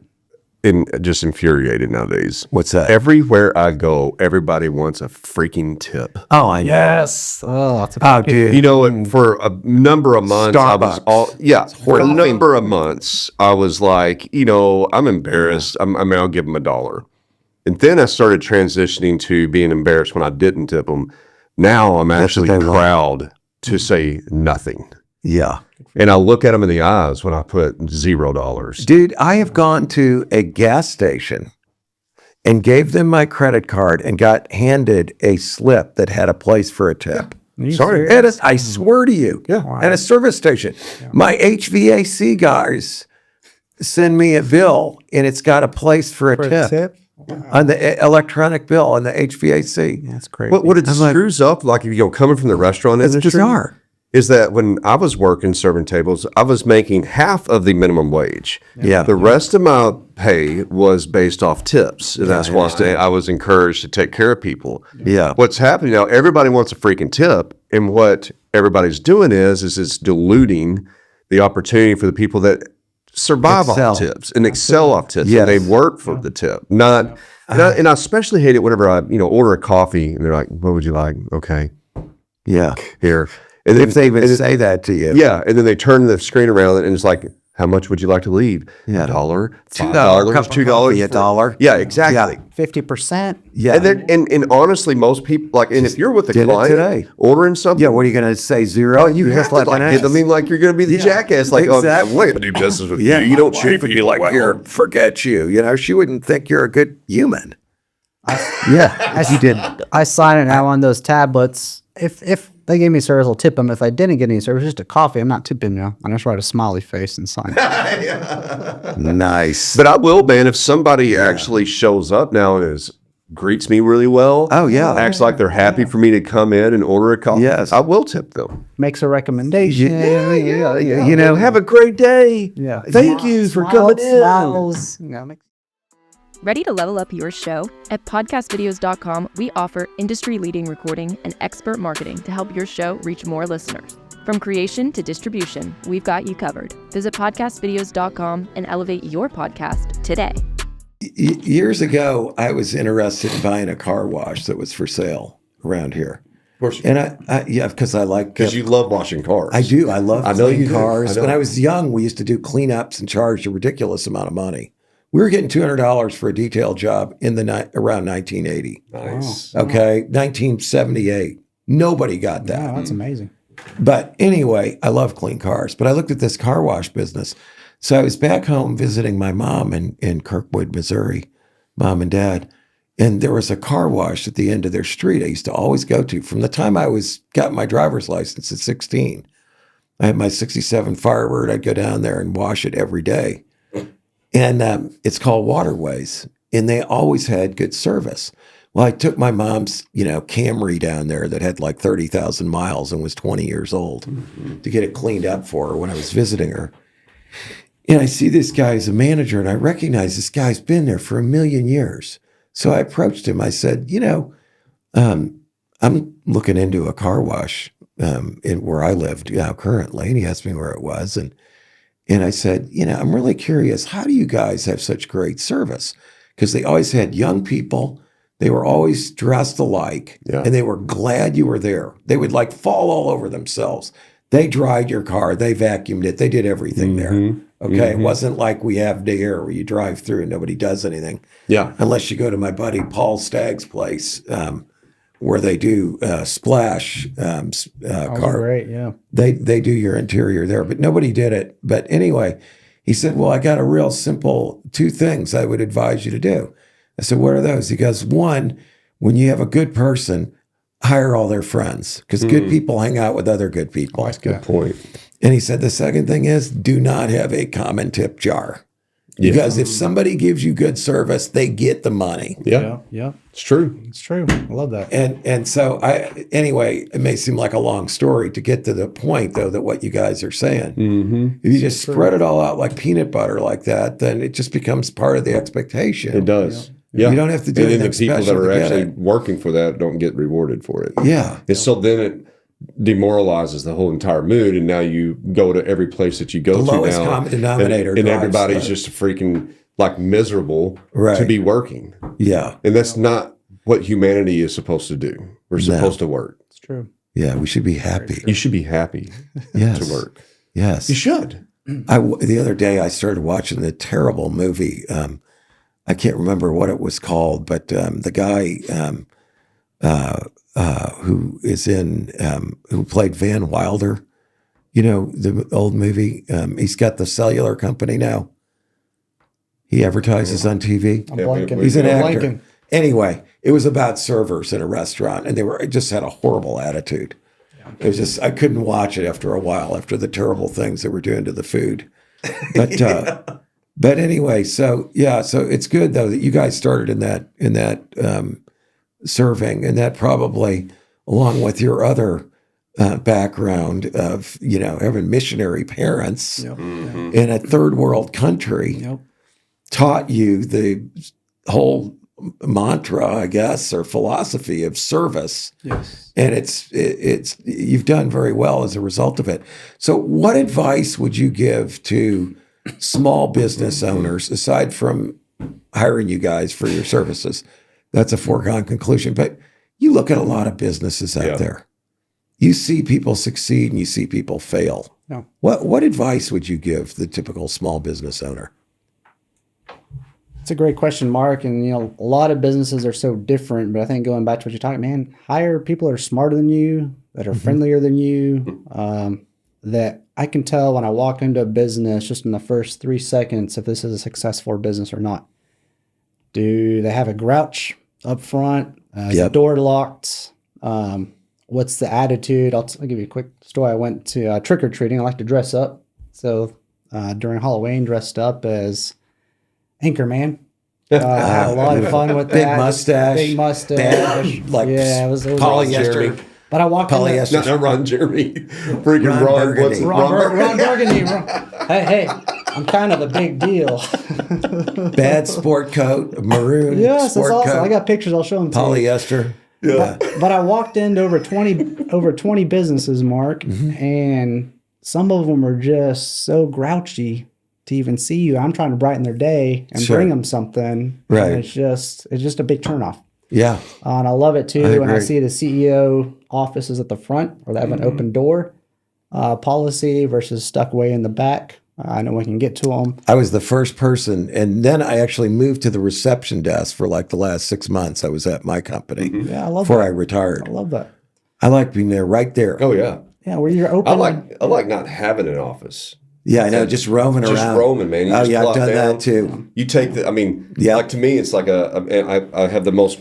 just infuriated nowadays. What's that? Everywhere I go, everybody wants a freaking tip. Oh, I know. yes. Oh, it's a Oh, dude. You know, and for a number of months, Starbucks. for a number of months, I was like, you know, I'm embarrassed. I mean, I'll give them $1. And then I started transitioning to being embarrassed when I didn't tip them. Now I'm actually what they want. proud to say nothing. Yeah. And I look at them in the eyes when I put $0. Dude, I have gone to a gas station and gave them my credit card and got handed a slip that had a place for a tip. Sorry. I swear to you. Yeah. At a service station. My HVAC guys send me a bill and it's got a place for a tip. On the electronic bill on the HVAC. That's crazy. What it screws up, like, if you go coming from the restaurant It's industry, bizarre. is that when I was working serving tables, I was making half of the minimum wage. Yeah. The rest of my pay was based off tips. And that's why I was encouraged to take care of people. Yeah. What's happening now, everybody wants a freaking tip. And what everybody's doing is it's diluting the opportunity for the people that survive Excel. off tips and excel off tips. Yes. And they work for the tip. And I especially hate it whenever I, order a coffee and they're like, what would you like? Okay, Yeah. here. And then, If they even say that to you. yeah, and then they turn the screen around and it's like, how much would you like to leave? Yeah. $1, $2, $5, cup of $2, coffee, $1. Yeah, exactly. 50%. Yeah. And then, and honestly, most people and if you're with a did it client today. ordering something, Yeah, what are you going to say? Zero? you have to I mean, like you're going to be the jackass. Like, Exactly. oh, wait, I do business with Yeah, you. You don't treat would me like here, forget you. She wouldn't think you're a good human. Yeah, you did. I sign it now on those tablets. If they gave me service, I'll tip them. If I didn't get any service, just a coffee, I'm not tipping you. I just write a smiley face and sign it. Nice. But I will, man, if somebody actually shows up now and greets me really well. Oh, yeah. Acts like they're happy for me to come in and order a coffee. Yes. I will tip them. Makes a recommendation. Yeah. Have a great day. Yeah. Thank you for coming in. Smiles. Ready to level up your show? At podcastvideos.com, we offer industry-leading recording and expert marketing to help your show reach more listeners. From creation to distribution, we've got you covered. Visit podcastvideos.com and elevate your podcast today. Years ago, I was interested in buying a car wash that was for sale around here. Of course. And because I like Because you love washing cars. I do. I love I know clean you do. cars. I know. When I was young, we used to do cleanups and charge a ridiculous amount of money. We were getting $200 for a detail job in around 1980. Nice. Okay, 1978. Nobody got that. Wow, that's amazing. But anyway, I love clean cars. But I looked at this car wash business. So I was back home visiting my mom in Kirkwood, Missouri, mom and dad. And there was a car wash at the end of their street I used to always go to from the time I got my driver's license at 16. I had my 67 Firebird. I'd go down there and wash it every day. And it's called Waterways. And they always had good service. Well, I took my mom's, Camry down there that had like 30,000 miles and was 20 years old to get it cleaned up for her when I was visiting her. And I see this guy as a manager, and I recognize this guy's been there for 1,000,000 years. So I approached him. I said, I'm looking into a car wash where I lived currently. And he asked me where it was. And I said, I'm really curious. How do you guys have such great service? Because they always had young people. They were always dressed alike. Yeah. And they were glad you were there. They would fall all over themselves. They dried your car. They vacuumed it. They did everything there. Okay. It wasn't like we have here where you drive through and nobody does anything. Yeah. Unless you go to my buddy Paul Stagg's place where they do splash car. Great, yeah. They do your interior there, but nobody did it. But anyway, he said, well, I got a real simple 2 things I would advise you to do. I said, what are those? He goes, 1, when you have a good person, hire all their friends because good people hang out with other good people. That's a good point. And he said, the second thing is do not have a common tip jar. Because if somebody gives you good service, they get the money. Yeah. Yeah. It's true. It's true. I love that. And so anyway, it may seem like a long story to get to the point though, that what you guys are saying, if you just spread it all out like peanut butter like that, then it just becomes part of the expectation. It does. Yeah. You don't have to do and then anything the people that special are to get actually it. working for that don't get rewarded for it. Yeah. And so then it demoralizes the whole entire mood. And now you go to every place that you go The to lowest now. common denominator And drives everybody's the- just freaking miserable Right. to be working. Yeah. And that's not what humanity is supposed to do. We're supposed to work. It's true. Yeah. We should be happy. You should be happy Yes. to work. Yes. You should. The other day I started watching the terrible movie. I can't remember what it was called, but the guy who is who played Van Wilder, the old movie. He's got the cellular company now. He advertises on TV. I'm blanking. He's an I'm actor. blanking. Anyway, it was about servers in a restaurant, and it just had a horrible attitude. It was just I couldn't watch it after a while after the terrible things they were doing to the food. But but anyway, so it's good though that you guys started in that serving, and that probably along with your other background of, having missionary parents in a third world country Yep. taught you the whole mantra, I guess, or philosophy of service. Yes. And it's you've done very well as a result of it. So what advice would you give to small business owners, aside from hiring you guys for your services? That's a foregone conclusion. But you look at a lot of businesses out there. You see people succeed and you see people fail. Yeah. What advice would you give the typical small business owner? It's a great question, Mark. And, a lot of businesses are so different, but I think going back to what you're talking, man, hire people that are smarter than you, that are friendlier than you, that I can tell when I walk into a business just in the first 3 seconds if this is a successful business or not. Do they have a grouch up front? Is the door locked? What's the attitude? I'll give you a quick story. I went to trick-or-treating. I like to dress up. So during Halloween, dressed up as Anchorman. Had a lot of fun with Big that. mustache. Big mustache. Bad, like yeah, it was polyester. But I walked Polyester. in. No, Ron Jeremy. Freaking Ron Ron. Burgundy. What's Ron Burgundy. Hey, I'm kind of a big deal. Bad sport coat, maroon Yes, that's sport awesome. coat, I got pictures. I'll show them to you. polyester. Yeah. But I walked into over 20 businesses, Mark, and some of them are just so grouchy to even see you. I'm trying to brighten their day and Sure. bring them something. Right. And it's just a big turnoff. Yeah. And I love it too I when I agree. see the CEO offices at the front or they have an open door policy versus stuck way in the back. I know we can get to them. I was the first person, and then I actually moved to the reception desk for like the last 6 months. I was at my company Yeah, I love before that. I retired. I love that. I like being there, right there. Oh yeah. Yeah, where you're open. I like not having an office. Yeah, I know, just roaming Just around. roaming, man. You Oh just yeah, I've plop done down. that too. You take the. I mean, Yeah. like to me, it's like I have the most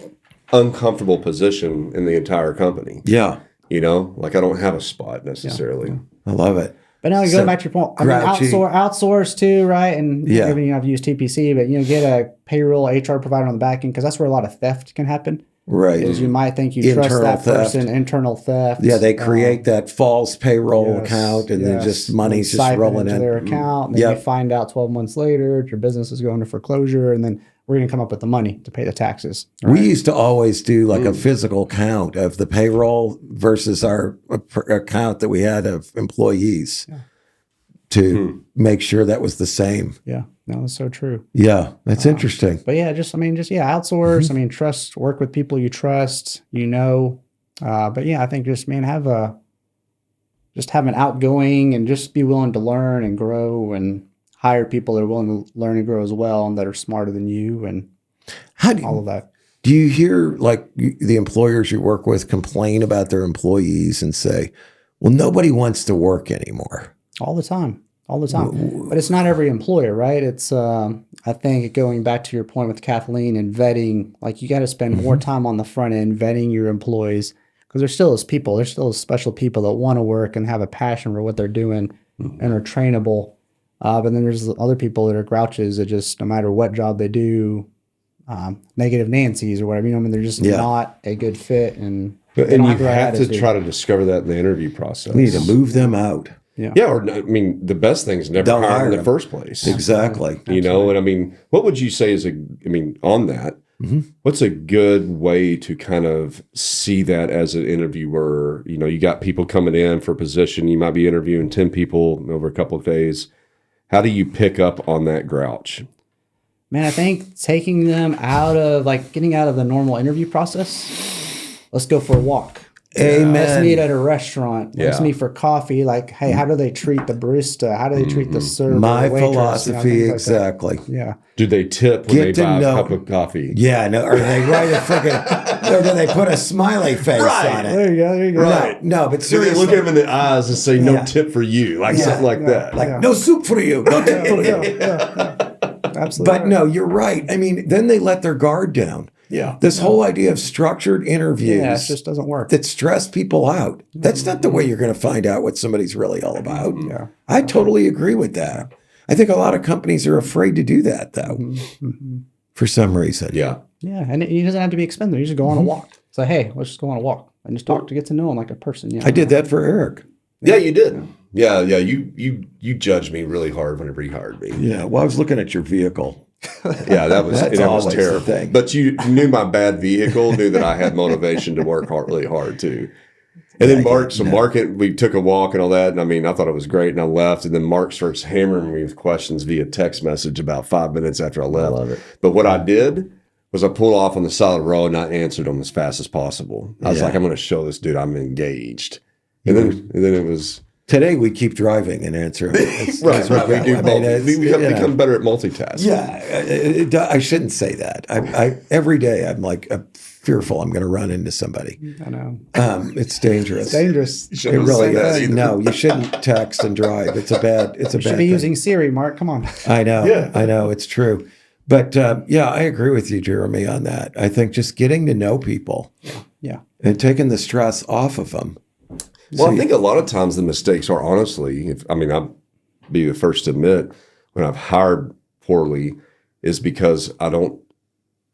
uncomfortable position in the entire company. Yeah, Like I don't have a spot necessarily. I love it. But now So, going back to your point, I mean, grouchy. outsource too, right? And Yeah. even you have to use TPC, but get a payroll HR provider on the back end because that's where a lot of theft can happen. Right. Is you might think you trust Internal that theft. person, internal theft. Yeah, they create that false payroll Yes, account, and then yes. just money's just Siphon rolling into in. their account, and then Yep. you find out 12 months later your business is going to foreclosure, and then we're going to come up with the money to pay the taxes. We used to always do like a physical count of the payroll versus our account that we had of employees to make sure that was the same. Yeah, no, that's so true. Yeah, that's interesting. But yeah, outsource. I mean, trust, work with people you trust, But yeah, I think just have an outgoing and just be willing to learn and grow and hire people that are willing to learn and grow as well and that are smarter than you and How do all of that. Do you hear like the employers you work with complain about their employees and say, "Well, nobody wants to work anymore"? All the time. But it's not every employer, right? It's, I think going back to your point with Kathleen and vetting, like you got to spend more time on the front end vetting your employees because there still is people, there's still special people that want to work and have a passion for what they're doing and are trainable. But then there's other people that are grouches that just, no matter what job they do, negative Nancy's or whatever, they're just not a good fit. And they And don't you the right have to attitude. try to discover that in the interview process. We need to move them out. Yeah, or I mean, the best thing is never Don't hire hire in the them. first place. Exactly. And I mean, what would you say is on that, what's a good way to kind of see that as an interviewer? You got people coming in for a position, you might be interviewing 10 people over a couple of days. How do you pick up on that grouch? Man, I think taking them getting out of the normal interview process. Let's go for a walk. Amen. Let's meet at a restaurant. Let's Yeah. meet for coffee. Like, hey, how do they treat the barista? How do they treat the server? My the waitress? philosophy, things like that. exactly. Yeah. Do they tip when Get they to buy know- a cup of coffee? Yeah, no, or they write a freaking, or do they put a smiley face on it? There you go. There you go. Right. No, but Do they seriously, look at him in the eyes and say, no Yeah. tip for you? Like Yeah. something like that. like, no soup for you, no tip for you. Absolutely. But no, you're right. I mean, then they let their guard down. Yeah. This whole idea of structured interviews Yeah, it just doesn't work. that stress people out. That's not the way you're going to find out what somebody's really all about. Yeah. I totally agree with that. I think a lot of companies are afraid to do that, though, for some reason. Yeah. Yeah. And he doesn't have to be expensive. You just go on a walk. Say, hey, let's just go on a walk. and just talk to get to know them like a person. I did that for Eric. Yeah, you did. Yeah. You judged me really hard whenever you hired me. Yeah. Well, I was looking at your vehicle. Yeah, that was That's that was always the terrible. thing. But you knew my bad vehicle, knew that I had motivation to work really hard too. And then Mark, we took a walk and all that, and I mean, I thought it was great, and I left, and then Mark starts hammering me with questions via text message about 5 minutes after I left. I love it. But what I did was I pulled off on the side of the road and I answered them as fast as possible. I was like, I'm going to show this dude I'm engaged. And then it was... Today we keep driving and answering. Right. We do both. We have become better at multitasking. Yeah, I shouldn't say that. I every day I'm like fearful I'm going to run into somebody. I know. It's dangerous. It's dangerous. It really is. No, you shouldn't text and drive. It's a bad Should be thing. using Siri, Mark. Come on. I know. I know. It's true. But yeah, I agree with you, Jeremy, on that. I think just getting to know people Yeah. and taking the stress off of them. Well, I think a lot of times the mistakes are honestly, I'll be the first to admit when I've hired poorly is because I don't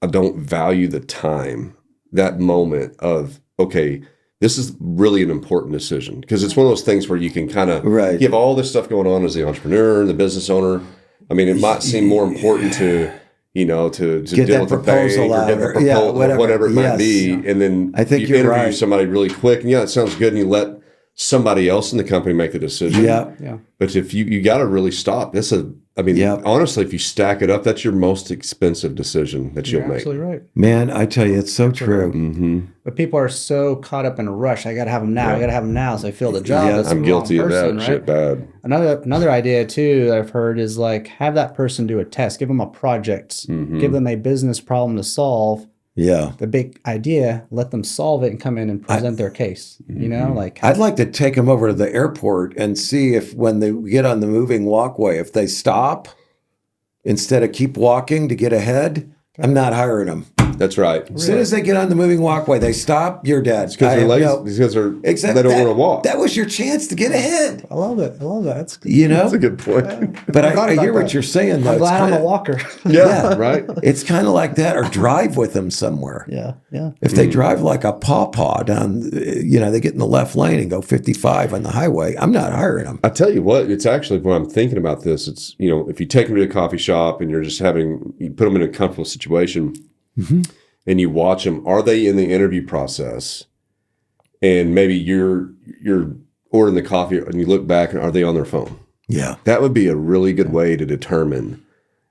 value the time, that moment of, okay, this is really an important decision. Because it's one of those things where you can kind of, you have all this stuff going on as the entrepreneur and the business owner. I mean, it might seem more important to deal with the bank or get the proposal, whatever it might be. And then I think you you're interview right. somebody really quick and it sounds good. And you let somebody else in the company make the decision. Yeah. But if you got to really stop. Honestly, if you stack it up, that's your most expensive decision that you'll You're make. absolutely right. Man, I tell you, it's so true. Mm-hmm. But people are so caught up in a rush. I got to have them now. I got to have them now. So they feel the job. Yeah, That's the I'm guilty wrong of that. person, right? Shit bad. Another idea too that I've heard is like have that person do a test. Give them a project. Give them a business problem to solve. Yeah. The big idea, let them solve it and come in and present their case. You know, like I'd like to take them over to the airport and see if when they get on the moving walkway, if they stop instead of keep walking to get ahead, I'm not hiring them. That's right. As soon as they get on the moving walkway, they stop, you're dead. Because they're lazy. Because they don't want to walk. That was your chance to get ahead. I love it. That's good. You know? That's a good point. But I forgot I about hear what that. you're saying, though. I'm glad I'm It's a walker. Yeah, right. It's kind of like that, or drive with them somewhere. Yeah. If they drive like a pawpaw down, they get in the left lane and go 55 on the highway, I'm not hiring them. I tell you what, it's actually when I'm thinking about this, it's, if you take them to a coffee shop and you're just you put them in a comfortable situation and you watch them, are they in the interview process? And maybe you're ordering the coffee and you look back and are they on their phone? Yeah. That would be a really good way to determine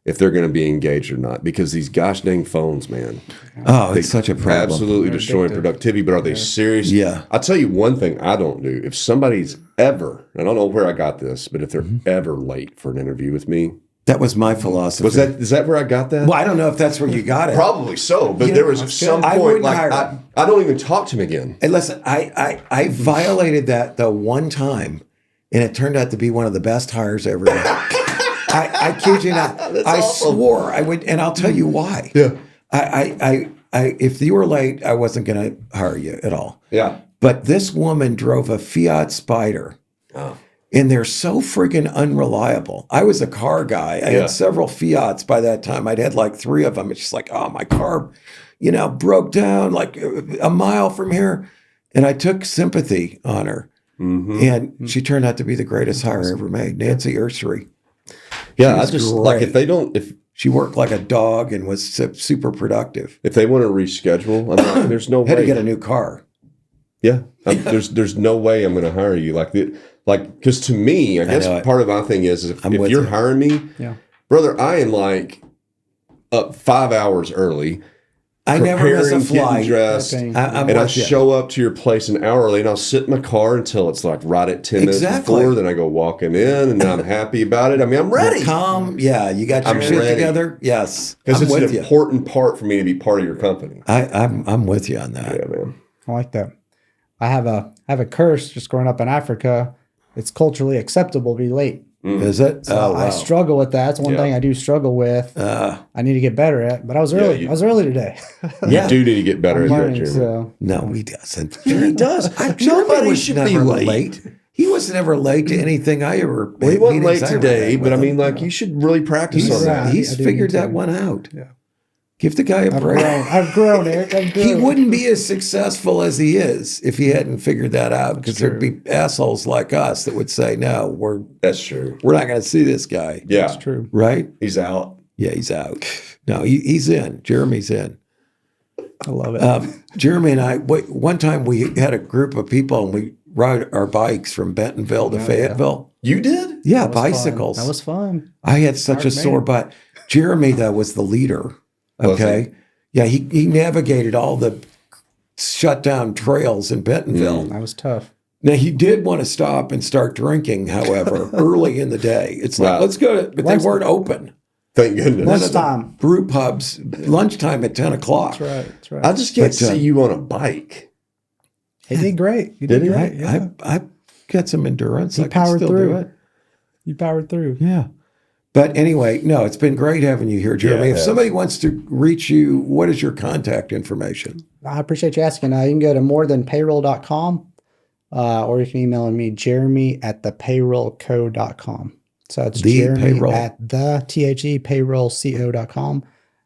if they're going to be engaged or not, because these gosh dang phones, man. Oh, it's such a problem. Absolutely destroying productivity, but are they serious? Yeah. I'll tell you one thing I don't do. If somebody's ever, I don't know where I got this, but if they're ever late for an interview with me. That was my philosophy. Is that where I got that? Well, I don't know if that's where you got it. Probably so, but there was some I point wouldn't like hire them. I don't even talk to him again. And listen, I violated that the one time, and it turned out to be one of the best hires I ever did. I kid you not. I swore I would, and I'll tell you why. Yeah. I if you were late, I wasn't going to hire you at all. Yeah. But this woman drove a Fiat Spider. Oh. And they're so friggin' unreliable. I was a car guy. I had several Fiats by that time. I'd had like 3 of them. It's just like, oh, my car, broke down like a mile from here. And I took sympathy on her. Mm-hmm. And she turned out to be the greatest hire I ever made, Nancy Ursery. Yeah, I just like if she worked like a dog and was super productive. if they want to reschedule, I'm like, there's no Had to way. get a new car. Yeah, there's no way I'm going to hire you because to me, I guess know it. part of my thing is if with you're you. hiring me, brother, I am like up 5 hours early. I never miss a preparing, getting flight. dressed, I'm and I with you. show up to your place an hour early, and I'll sit in my car until it's like right at 10 minutes Exactly. before. Then I go walking in, and then I'm happy about it. I mean, I'm ready Calm. Yeah, you got your I'm shit ready. together. Yes, because I'm it's with an you. important part for me to be part of your company. I'm with you on that. Yeah, man. I like that. I have a curse just growing up in Africa. It's culturally acceptable to be late. Is it? So I struggle with that. It's one thing I do struggle with. I need to get better at. But I was early. I was early today. You do need to get better I'm at that, learning. Jeremy. So No, he doesn't. He does. Nobody should be never late. He was never late to anything I ever. Well, he wasn't late meetings I ever today, had but I with mean, him. like, you should really practice he's, on that. I he's do figured need that to. one out. Yeah. Give the guy a break. I've grown, Eric. I've grown. He wouldn't be as successful as he is if he hadn't figured that out, because there'd be assholes like us that would say, no, That's true. we're not going to see this guy. Yeah. That's true. Right? He's out. Yeah, he's out. No, he's in. Jeremy's in. I love it. Jeremy and I, one time we had a group of people and we rode our bikes from Bentonville to Fayetteville. You did? Yeah, That was bicycles. fun. That was fun. I had such a sore butt. Jeremy, though, was the leader. Okay. Yeah, he navigated all the shut down trails in Bentonville. That was tough. Now, he did want to stop and start drinking, however, early in the day. It's like, Right. let's go to, but they weren't open. Thank goodness. None of the Lunchtime. brew pubs, lunchtime at 10 o'clock. That's right. I just can't But, see you on a bike. He did great. He Did did he? great. Yeah. I got some endurance. He I can powered still through. do it. You powered through. Yeah. But anyway, no, it's been great having you here, Jeremy. Yeah, it If has. somebody wants to reach you, what is your contact information? I appreciate you asking. You can go to morethanpayroll.com or you can email me, jeremy@thepayrollco.com. So it's The Jeremy payroll. at the payrollco.com.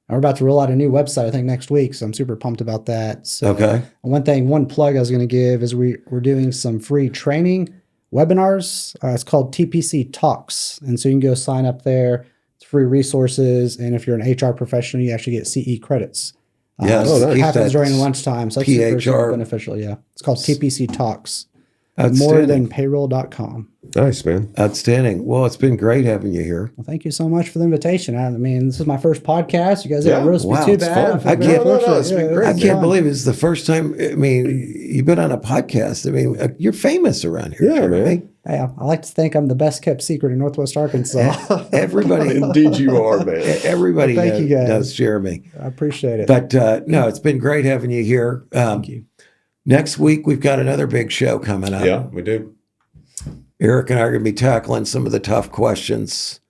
And we're about to roll out a new website, I think, next week. So I'm super pumped about that. So Okay. one plug I was going to give is we're doing some free training webinars. It's called TPC Talks. And so you can go sign up there. It's free resources. And if you're an HR professional, you actually get CE credits. Yes. So it keep happens that during lunchtime. So it's super, PHR. super beneficial. Yeah. It's called TPC Talks. Outstanding. Morethanpayroll.com. Nice, man. Outstanding. Well, it's been great having you here. Well, thank you so much for the invitation. I mean, this is my first podcast. You guys didn't roast wow, me too it's bad. fun. I can't- it's been great. I can't believe it's the first time. I mean, you've been on a podcast. I mean, you're famous around here. Yeah, Jeremy. man. Hey, I like to think I'm the best kept secret in Northwest Arkansas. Everybody, Indeed, you are, man. everybody Well, thank you, guys. knows Jeremy. I appreciate it. But no, it's been great having you here. Thank you. Next week, we've got another big show coming up. Yeah, we do. Eric and I are going to be tackling some of the tough questions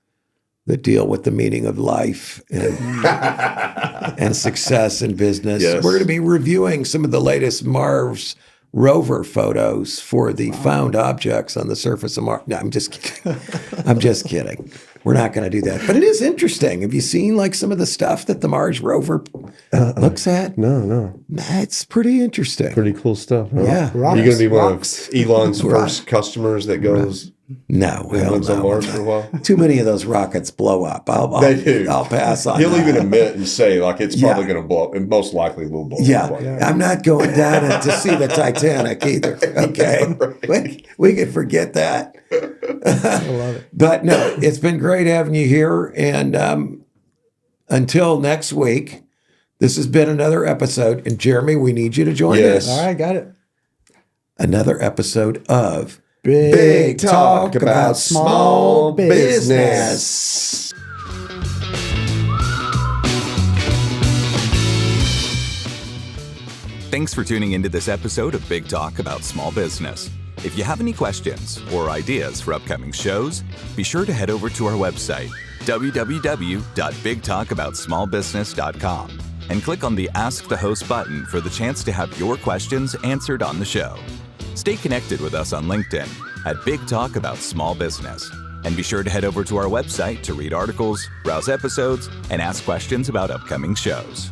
that deal with the meaning of life and success in business. Yes. We're going to be reviewing some of the latest Mars rover photos for the found objects on the surface of Mars. No, I'm just kidding. I'm just kidding. We're not going to do that. But it is interesting. Have you seen like some of the stuff that the Mars rover looks at? No. It's pretty interesting. Pretty cool stuff. Huh? Yeah. Are you going to be one Rocks. of Elon's first customers that goes No, hell lives on no. Mars for a while? Too many of those rockets blow up. They do. I'll pass on He'll that. even admit and say, like, it's probably Yeah. going to blow up, and most likely will blow Yeah, up. I'm not going down it to see the Titanic either. Okay, we can forget that. I love it. But no, it's been great having you here. And until next week, this has been another episode. And Jeremy, we need you to join Yes. us. All right, got it. Another episode of Big Talk about small business. Thanks for tuning into this episode of Big Talk About Small Business. If you have any questions or ideas for upcoming shows, be sure to head over to our website, www.bigtalkaboutsmallbusiness.com, and click on the Ask the Host button for the chance to have your questions answered on the show. Stay connected with us on LinkedIn at Big Talk About Small Business. And be sure to head over to our website to read articles, browse episodes, and ask questions about upcoming shows.